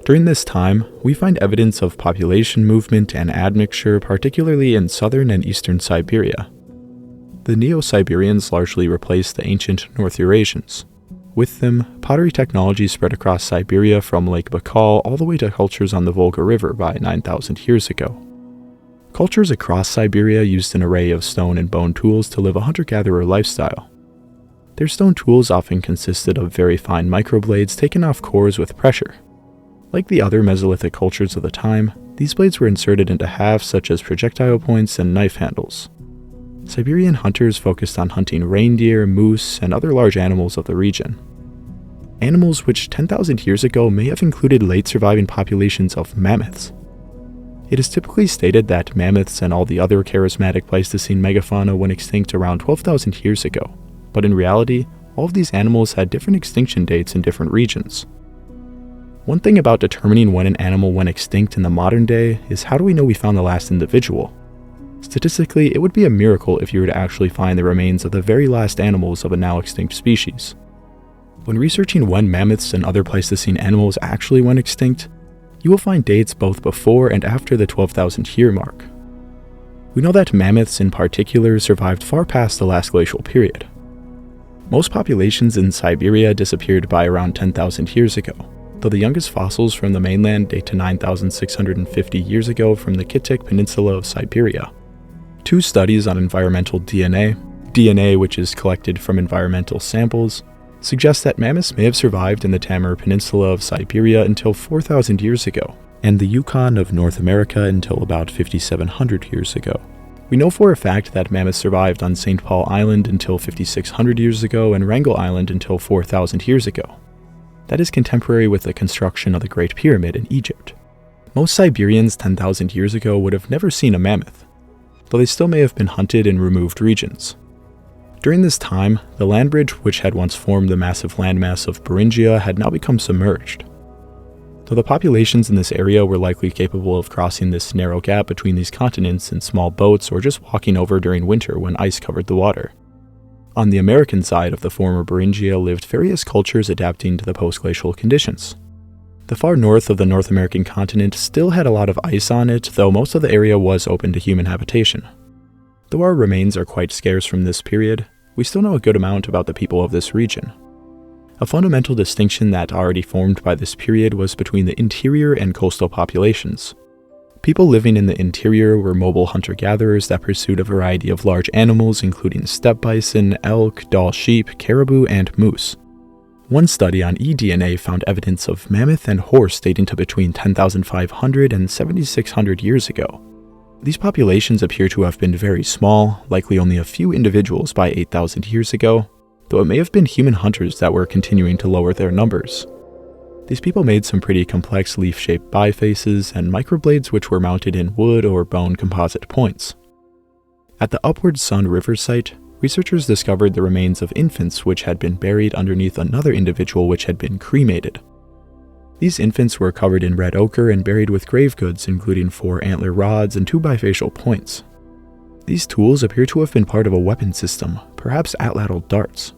During this time, we find evidence of population movement and admixture, particularly in southern and eastern Siberia. The Neo-Siberians largely replaced the ancient North Eurasians. With them, pottery technology spread across Siberia from Lake Baikal all the way to cultures on the Volga River by 9,000 years ago. Cultures across Siberia used an array of stone and bone tools to live a hunter-gatherer lifestyle. Their stone tools often consisted of very fine microblades taken off cores with pressure. Like the other Mesolithic cultures of the time, these blades were inserted into halves such as projectile points and knife handles. Siberian hunters focused on hunting reindeer, moose, and other large animals of the region. Animals which 10,000 years ago may have included late surviving populations of mammoths. It is typically stated that mammoths and all the other charismatic Pleistocene megafauna went extinct around 12,000 years ago, but in reality, all of these animals had different extinction dates in different regions. One thing about determining when an animal went extinct in the modern day is how do we know we found the last individual? Statistically, it would be a miracle if you were to actually find the remains of the very last animals of a now extinct species. When researching when mammoths and other Pleistocene animals actually went extinct, you will find dates both before and after the 12,000 year mark. We know that mammoths in particular survived far past the last glacial period. Most populations in Siberia disappeared by around 10,000 years ago, though the youngest fossils from the mainland date to 9,650 years ago from the Kitik Peninsula of Siberia. Two studies on environmental DNA which is collected from environmental samples, suggest that mammoths may have survived in the Taimyr Peninsula of Siberia until 4,000 years ago, and the Yukon of North America until about 5,700 years ago. We know for a fact that mammoths survived on St. Paul Island until 5,600 years ago and Wrangel Island until 4,000 years ago. That is contemporary with the construction of the Great Pyramid in Egypt. Most Siberians 10,000 years ago would have never seen a mammoth, though they still may have been hunted in removed regions. During this time, the land bridge which had once formed the massive landmass of Beringia had now become submerged. Though the populations in this area were likely capable of crossing this narrow gap between these continents in small boats or just walking over during winter when ice covered the water. On the American side of the former Beringia lived various cultures adapting to the post-glacial conditions. The far north of the North American continent still had a lot of ice on it, though most of the area was open to human habitation. Though our remains are quite scarce from this period, we still know a good amount about the people of this region. A fundamental distinction that already formed by this period was between the interior and coastal populations. People living in the interior were mobile hunter-gatherers that pursued a variety of large animals including steppe bison, elk, Dall sheep, caribou, and moose. One study on eDNA found evidence of mammoth and horse dating to between 10,500 and 7,600 years ago. These populations appear to have been very small, likely only a few individuals by 8,000 years ago, though it may have been human hunters that were continuing to lower their numbers. These people made some pretty complex leaf-shaped bifaces and microblades which were mounted in wood or bone composite points. At the Upward Sun River site, researchers discovered the remains of infants which had been buried underneath another individual which had been cremated. These infants were covered in red ochre and buried with grave goods, including 4 antler rods and 2 bifacial points. These tools appear to have been part of a weapon system, perhaps atlatl darts.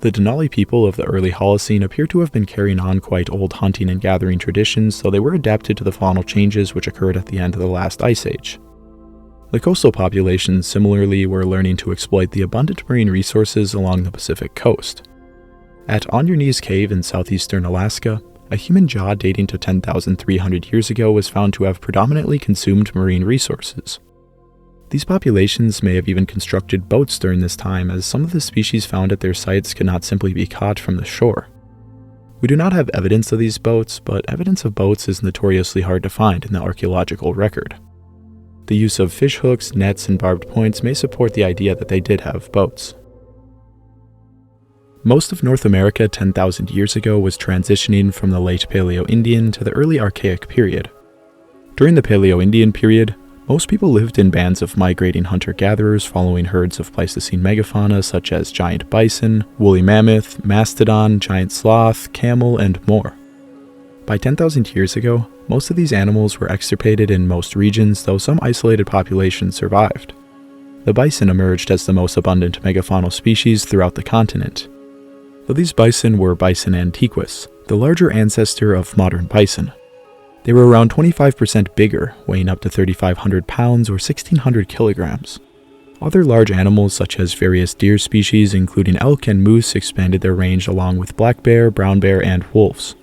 The Denali people of the early Holocene appear to have been carrying on quite old hunting and gathering traditions, so they were adapted to the faunal changes which occurred at the end of the last ice age. The coastal populations similarly were learning to exploit the abundant marine resources along the Pacific coast. At On Your Knees Cave in southeastern Alaska, a human jaw dating to 10,300 years ago was found to have predominantly consumed marine resources. These populations may have even constructed boats during this time, as some of the species found at their sites could not simply be caught from the shore. We do not have evidence of these boats, but evidence of boats is notoriously hard to find in the archaeological record. The use of fish hooks, nets, and barbed points may support the idea that they did have boats. Most of North America 10,000 years ago was transitioning from the late Paleo-Indian to the early Archaic period. During the Paleo-Indian period, most people lived in bands of migrating hunter-gatherers following herds of Pleistocene megafauna such as giant bison, woolly mammoth, mastodon, giant sloth, camel, and more. By 10,000 years ago, most of these animals were extirpated in most regions, though some isolated populations survived. The bison emerged as the most abundant megafaunal species throughout the continent. Though these bison were Bison antiquus, the larger ancestor of modern bison. They were around 25% bigger, weighing up to 3,500 pounds or 1,600 kilograms. Other large animals such as various deer species, including elk and moose, expanded their range along with black bear, brown bear, and wolves.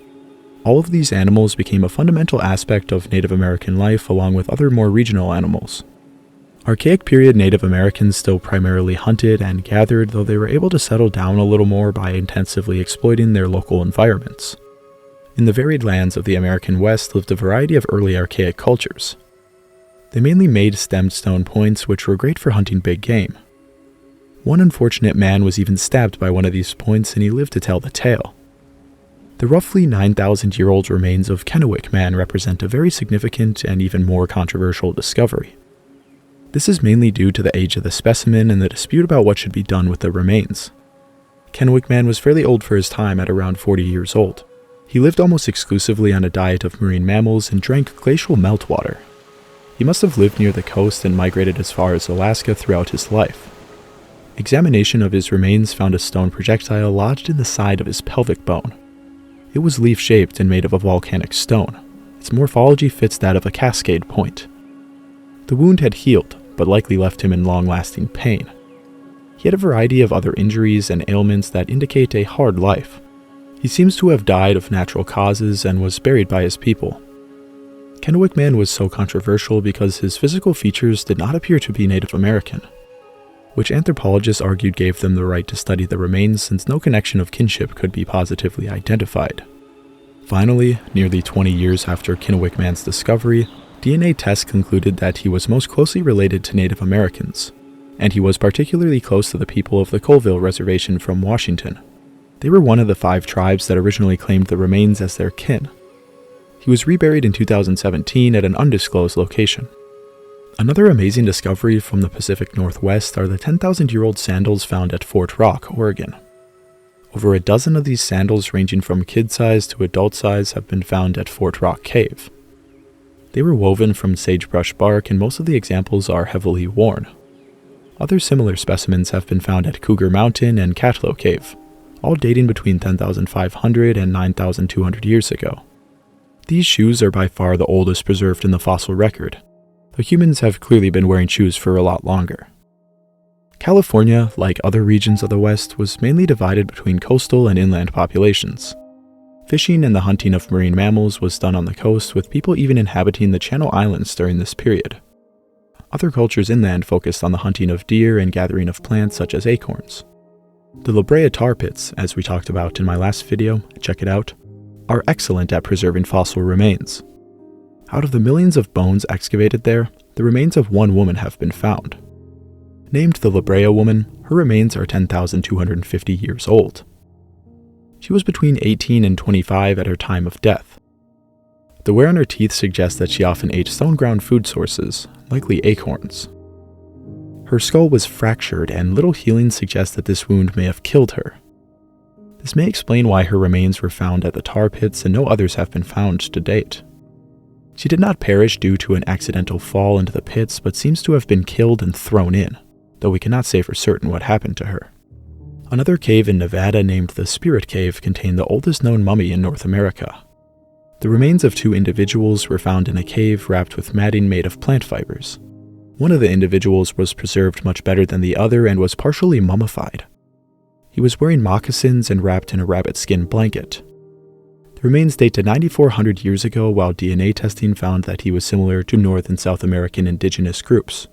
All of these animals became a fundamental aspect of Native American life along with other more regional animals. Archaic period Native Americans still primarily hunted and gathered, though they were able to settle down a little more by intensively exploiting their local environments. In the varied lands of the American West lived a variety of early archaic cultures. They mainly made stemmed stone points which were great for hunting big game. One unfortunate man was even stabbed by one of these points and he lived to tell the tale. The roughly 9,000-year-old remains of Kennewick Man represent a very significant and even more controversial discovery. This is mainly due to the age of the specimen and the dispute about what should be done with the remains. Kennewick Man was fairly old for his time at around 40 years old. He lived almost exclusively on a diet of marine mammals and drank glacial meltwater. He must have lived near the coast and migrated as far as Alaska throughout his life. Examination of his remains found a stone projectile lodged in the side of his pelvic bone. It was leaf-shaped and made of a volcanic stone. Its morphology fits that of a cascade point. The wound had healed, but likely left him in long-lasting pain. He had a variety of other injuries and ailments that indicate a hard life. He seems to have died of natural causes and was buried by his people. Kennewick Man was so controversial because his physical features did not appear to be Native American, which anthropologists argued gave them the right to study the remains since no connection of kinship could be positively identified. Finally, nearly 20 years after Kennewick Man's discovery, DNA tests concluded that he was most closely related to Native Americans, and he was particularly close to the people of the Colville Reservation from Washington. They were one of the 5 tribes that originally claimed the remains as their kin. He was reburied in 2017 at an undisclosed location. Another amazing discovery from the Pacific Northwest are the 10,000-year-old sandals found at Fort Rock, Oregon. Over a dozen of these sandals ranging from kid-size to adult size have been found at Fort Rock Cave. They were woven from sagebrush bark and most of the examples are heavily worn. Other similar specimens have been found at Cougar Mountain and Catlow Cave, all dating between 10,500 and 9,200 years ago. These shoes are by far the oldest preserved in the fossil record, though humans have clearly been wearing shoes for a lot longer. California, like other regions of the West, was mainly divided between coastal and inland populations. Fishing and the hunting of marine mammals was done on the coast, with people even inhabiting the Channel Islands during this period. Other cultures inland focused on the hunting of deer and gathering of plants such as acorns. The La Brea tar pits, as we talked about in my last video, check it out, are excellent at preserving fossil remains. Out of the millions of bones excavated there, the remains of one woman have been found. Named the La Brea woman, her remains are 10,250 years old. She was between 18 and 25 at her time of death. The wear on her teeth suggests that she often ate stone-ground food sources, likely acorns. Her skull was fractured, and little healing suggests that this wound may have killed her. This may explain why her remains were found at the tar pits and no others have been found to date. She did not perish due to an accidental fall into the pits, but seems to have been killed and thrown in, though we cannot say for certain what happened to her. Another cave in Nevada named the Spirit Cave contained the oldest known mummy in North America. The remains of 2 individuals were found in a cave wrapped with matting made of plant fibers. One of the individuals was preserved much better than the other and was partially mummified. He was wearing moccasins and wrapped in a rabbit skin blanket. The remains date to 9,400 years ago, while DNA testing found that he was similar to North and South American indigenous groups.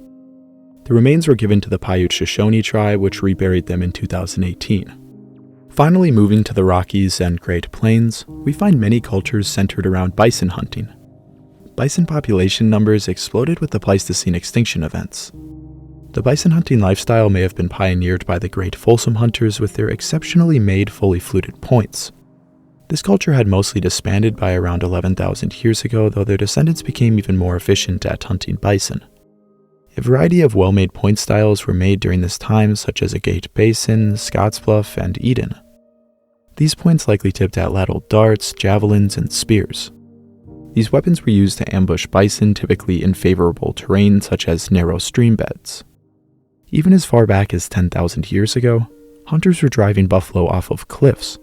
The remains were given to the Paiute Shoshone tribe, which reburied them in 2018. Finally, moving to the Rockies and Great Plains, we find many cultures centered around bison hunting. Bison population numbers exploded with the Pleistocene extinction events. The bison hunting lifestyle may have been pioneered by the Great Folsom hunters with their exceptionally made fully fluted points. This culture had mostly disbanded by around 11,000 years ago, though their descendants became even more efficient at hunting bison. A variety of well-made point styles were made during this time, such as agate basin, Scottsbluff, and Eden. These points likely tipped at ladled darts, javelins, and spears. These weapons were used to ambush bison, typically in favorable terrain such as narrow stream beds. Even as far back as 10,000 years ago, hunters were driving buffalo off of cliffs.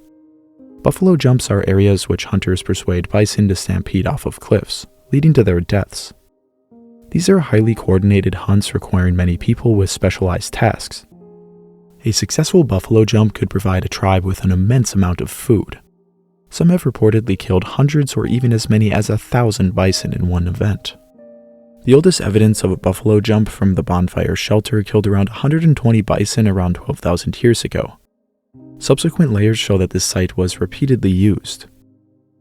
Buffalo jumps are areas which hunters persuade bison to stampede off of cliffs, leading to their deaths. These are highly coordinated hunts requiring many people with specialized tasks. A successful buffalo jump could provide a tribe with an immense amount of food. Some have reportedly killed hundreds or even as many as 1,000 bison in one event. The oldest evidence of a buffalo jump from the bonfire shelter killed around 120 bison around 12,000 years ago. Subsequent layers show that this site was repeatedly used.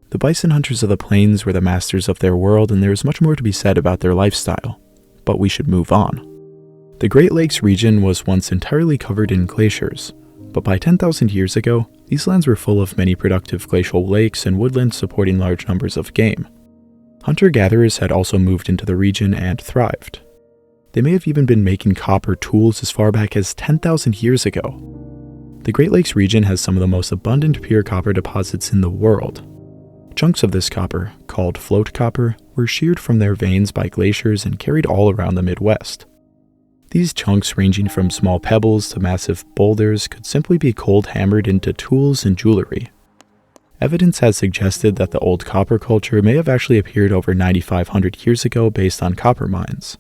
The bison hunters of the plains were the masters of their world, and there is much more to be said about their lifestyle. But we should move on. The Great Lakes region was once entirely covered in glaciers, but by 10,000 years ago, these lands were full of many productive glacial lakes and woodlands supporting large numbers of game. Hunter-gatherers had also moved into the region and thrived. They may have even been making copper tools as far back as 10,000 years ago. The Great Lakes region has some of the most abundant pure copper deposits in the world. Chunks of this copper, called float copper, were sheared from their veins by glaciers and carried all around the Midwest. These chunks, ranging from small pebbles to massive boulders, could simply be cold hammered into tools and jewelry. Evidence has suggested that the old copper culture may have actually appeared over 9,500 years ago based on copper mines.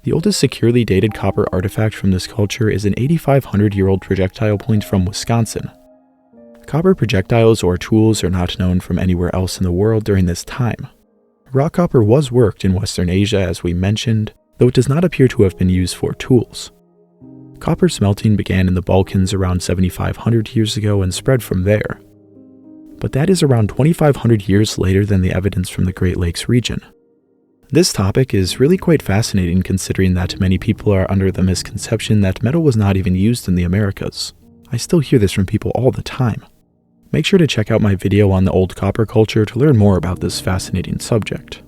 The oldest securely dated copper artifact from this culture is an 8,500-year-old projectile point from Wisconsin. Copper projectiles or tools are not known from anywhere else in the world during this time. Raw copper was worked in Western Asia, as we mentioned, though it does not appear to have been used for tools. Copper smelting began in the Balkans around 7,500 years ago and spread from there. But that is around 2,500 years later than the evidence from the Great Lakes region. This topic is really quite fascinating considering that many people are under the misconception that metal was not even used in the Americas. I still hear this from people all the time. Make sure to check out my video on the old copper culture to learn more about this fascinating subject.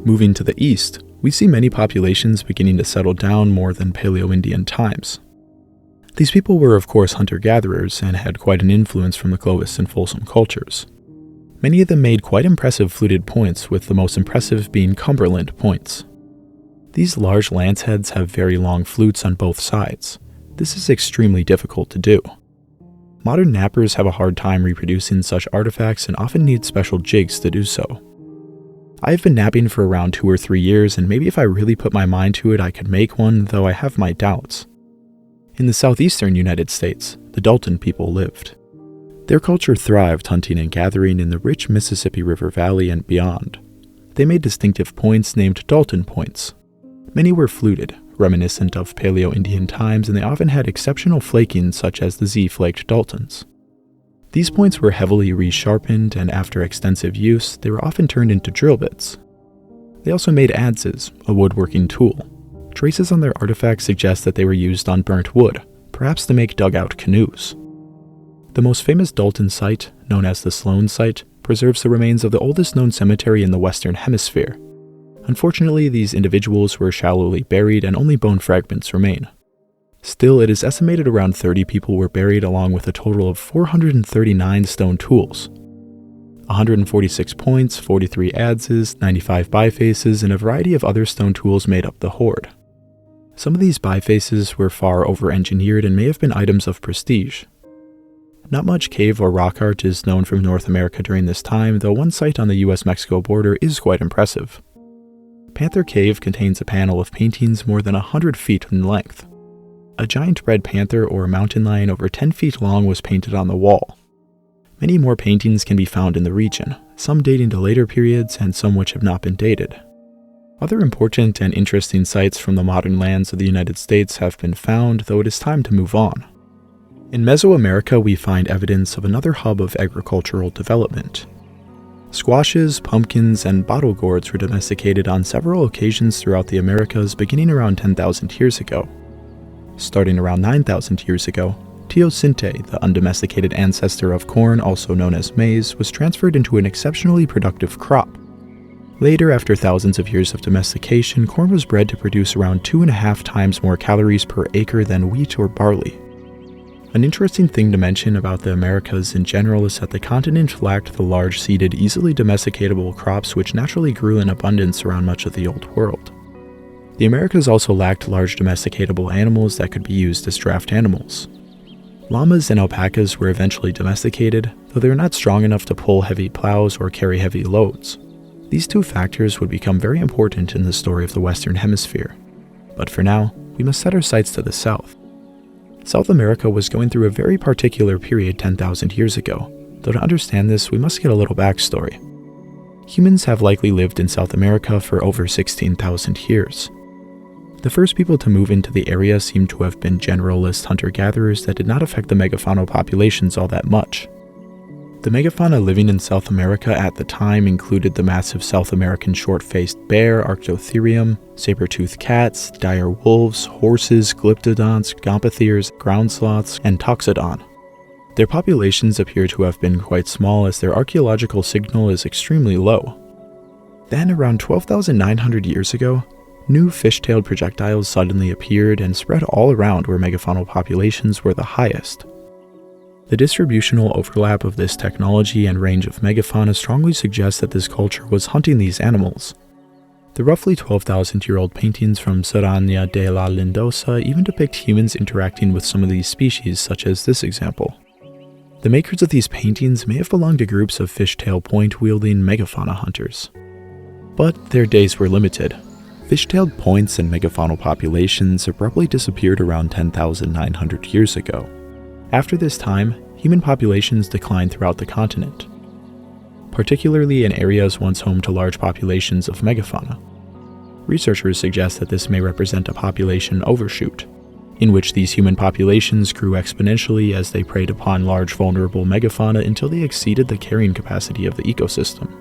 Moving to the east, we see many populations beginning to settle down more than Paleo-Indian times. These people were of course hunter-gatherers and had quite an influence from the Clovis and Folsom cultures. Many of them made quite impressive fluted points, with the most impressive being Cumberland points. These large lance heads have very long flutes on both sides. This is extremely difficult to do. Modern knappers have a hard time reproducing such artifacts and often need special jigs to do so. I've been napping for around 2 or 3 years, and maybe if I really put my mind to it I could make one, though I have my doubts. In the southeastern United States, the Dalton people lived. Their culture thrived hunting and gathering in the rich Mississippi River Valley and beyond. They made distinctive points named Dalton points. Many were fluted, reminiscent of Paleo-Indian times, and they often had exceptional flaking such as the Z-flaked Daltons. These points were heavily resharpened, and after extensive use, they were often turned into drill bits. They also made adzes, a woodworking tool. Traces on their artifacts suggest that they were used on burnt wood, perhaps to make dugout canoes. The most famous Dalton site, known as the Sloan site, preserves the remains of the oldest known cemetery in the Western Hemisphere. Unfortunately, these individuals were shallowly buried and only bone fragments remain. Still, it is estimated around 30 people were buried along with a total of 439 stone tools. 146 points, 43 adzes, 95 bifaces, and a variety of other stone tools made up the hoard. Some of these bifaces were far over-engineered and may have been items of prestige. Not much cave or rock art is known from North America during this time, though one site on the US-Mexico border is quite impressive. Panther Cave contains a panel of paintings more than 100 feet in length. A giant red panther or mountain lion over 10 feet long was painted on the wall. Many more paintings can be found in the region, some dating to later periods and some which have not been dated. Other important and interesting sites from the modern lands of the United States have been found, though it is time to move on. In Mesoamerica, we find evidence of another hub of agricultural development. Squashes, pumpkins, and bottle gourds were domesticated on several occasions throughout the Americas beginning around 10,000 years ago. Starting around 9,000 years ago, teosinte, the undomesticated ancestor of corn, also known as maize, was transferred into an exceptionally productive crop. Later, after thousands of years of domestication, corn was bred to produce around 2.5 times more calories per acre than wheat or barley. An interesting thing to mention about the Americas in general is that the continent lacked the large-seeded, easily domesticatable crops which naturally grew in abundance around much of the Old World. The Americas also lacked large domesticatable animals that could be used as draft animals. Llamas and alpacas were eventually domesticated, though they were not strong enough to pull heavy plows or carry heavy loads. These two factors would become very important in the story of the Western Hemisphere. But for now, we must set our sights to the south. South America was going through a very particular period 10,000 years ago, though to understand this, we must get a little backstory. Humans have likely lived in South America for over 16,000 years. The first people to move into the area seem to have been generalist hunter-gatherers that did not affect the megafaunal populations all that much. The megafauna living in South America at the time included the massive South American short-faced bear, Arctotherium, saber-toothed cats, dire wolves, horses, glyptodonts, gomphotheres, ground sloths, and toxodon. Their populations appear to have been quite small as their archaeological signal is extremely low. Then, around 12,900 years ago, new fish-tailed projectiles suddenly appeared and spread all around where megafaunal populations were the highest. The distributional overlap of this technology and range of megafauna strongly suggests that this culture was hunting these animals. The roughly 12,000-year-old paintings from Serrania de la Lindosa even depict humans interacting with some of these species, such as this example. The makers of these paintings may have belonged to groups of fishtail point-wielding megafauna hunters. But their days were limited. Fish-tailed points and megafaunal populations abruptly disappeared around 10,900 years ago. After this time, human populations declined throughout the continent, particularly in areas once home to large populations of megafauna. Researchers suggest that this may represent a population overshoot, in which these human populations grew exponentially as they preyed upon large vulnerable megafauna until they exceeded the carrying capacity of the ecosystem.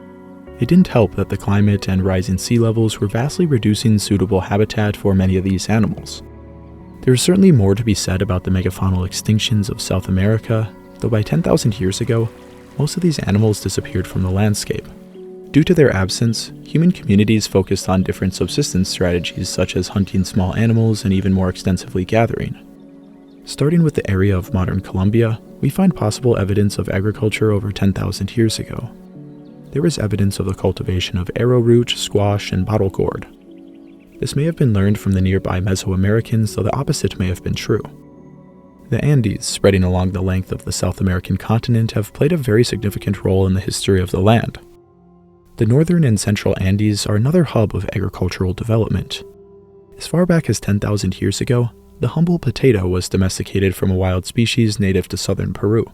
It didn't help that the climate and rising sea levels were vastly reducing suitable habitat for many of these animals. There is certainly more to be said about the megafaunal extinctions of South America, though by 10,000 years ago, most of these animals disappeared from the landscape. Due to their absence, human communities focused on different subsistence strategies such as hunting small animals and even more extensively gathering. Starting with the area of modern Colombia, we find possible evidence of agriculture over 10,000 years ago. There is evidence of the cultivation of arrowroot, squash, and bottle gourd. This may have been learned from the nearby Mesoamericans, though the opposite may have been true. The Andes, spreading along the length of the South American continent, have played a very significant role in the history of the land. The northern and central Andes are another hub of agricultural development. As far back as 10,000 years ago, the humble potato was domesticated from a wild species native to southern Peru.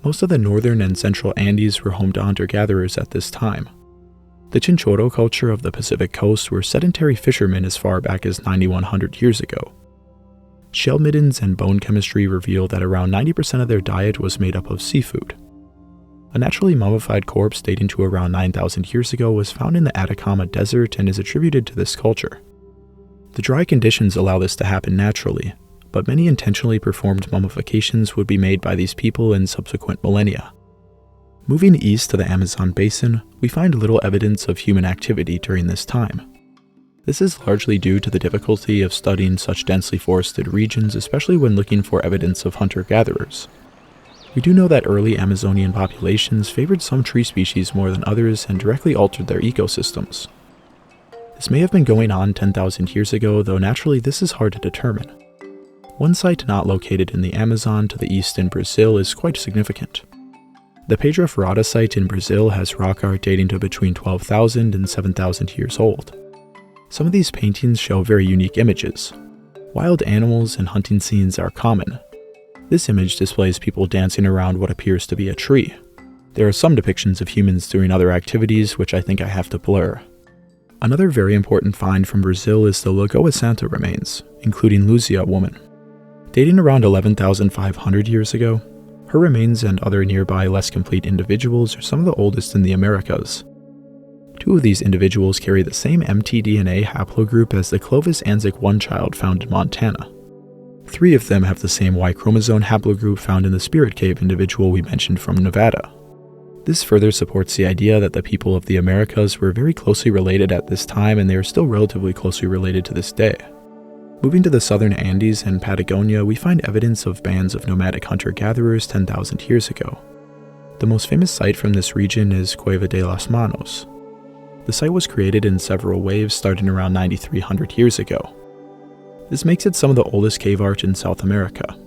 Most of the northern and central Andes were home to hunter-gatherers at this time. The Chinchorro culture of the Pacific coast were sedentary fishermen as far back as 9,100 years ago. Shell middens and bone chemistry reveal that around 90% of their diet was made up of seafood. A naturally mummified corpse dating to around 9,000 years ago was found in the Atacama Desert and is attributed to this culture. The dry conditions allow this to happen naturally, but many intentionally performed mummifications would be made by these people in subsequent millennia. Moving east to the Amazon basin, we find little evidence of human activity during this time. This is largely due to the difficulty of studying such densely forested regions, especially when looking for evidence of hunter-gatherers. We do know that early Amazonian populations favored some tree species more than others and directly altered their ecosystems. This may have been going on 10,000 years ago, though naturally this is hard to determine. One site not located in the Amazon to the east in Brazil is quite significant. The Pedra Furada site in Brazil has rock art dating to between 12,000 and 7,000 years old. Some of these paintings show very unique images. Wild animals and hunting scenes are common. This image displays people dancing around what appears to be a tree. There are some depictions of humans doing other activities, which I think I have to blur. Another very important find from Brazil is the Lagoa Santa remains, including Luzia woman. Dating around 11,500 years ago, her remains and other nearby less complete individuals are some of the oldest in the Americas. Two of these individuals carry the same mtDNA haplogroup as the Clovis Anzac I child found in Montana. 3 of them have the same Y chromosome haplogroup found in the Spirit Cave individual we mentioned from Nevada. This further supports the idea that the people of the Americas were very closely related at this time, and they are still relatively closely related to this day. Moving to the southern Andes and Patagonia, we find evidence of bands of nomadic hunter-gatherers 10,000 years ago. The most famous site from this region is Cueva de las Manos. The site was created in several waves starting around 9,300 years ago. This makes it some of the oldest cave art in South America.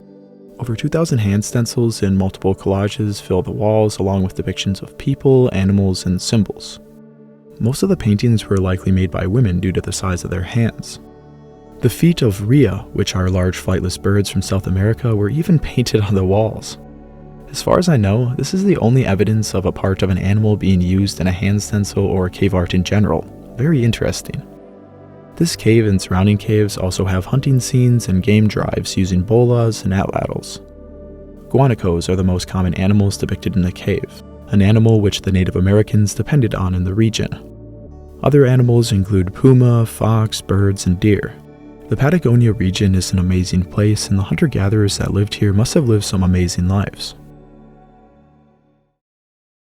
Over 2,000 hand stencils in multiple collages fill the walls, along with depictions of people, animals, and symbols. Most of the paintings were likely made by women due to the size of their hands. The feet of rhea, which are large flightless birds from South America, were even painted on the walls. As far as I know, this is the only evidence of a part of an animal being used in a hand stencil or cave art in general. Very interesting. This cave and surrounding caves also have hunting scenes and game drives using bolas and atlatls. Guanacos are the most common animals depicted in the cave, an animal which the Native Americans depended on in the region. Other animals include puma, fox, birds, and deer. The Patagonia region is an amazing place, and the hunter-gatherers that lived here must have lived some amazing lives.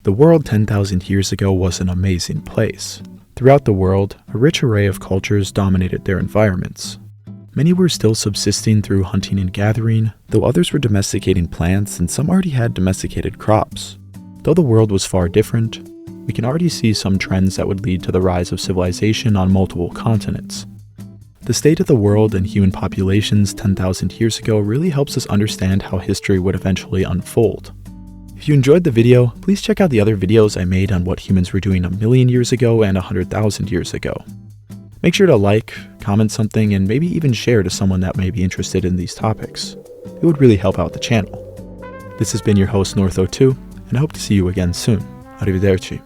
The world 10,000 years ago was an amazing place. Throughout the world, a rich array of cultures dominated their environments. Many were still subsisting through hunting and gathering, though others were domesticating plants and some already had domesticated crops. Though the world was far different, we can already see some trends that would lead to the rise of civilization on multiple continents. The state of the world and human populations 10,000 years ago really helps us understand how history would eventually unfold. If you enjoyed the video, please check out the other videos I made on what humans were doing 1,000,000 years ago and 100,000 years ago. Make sure to like, comment something, and maybe even share to someone that may be interested in these topics. It would really help out the channel. This has been your host North02, and I hope to see you again soon. Arrivederci.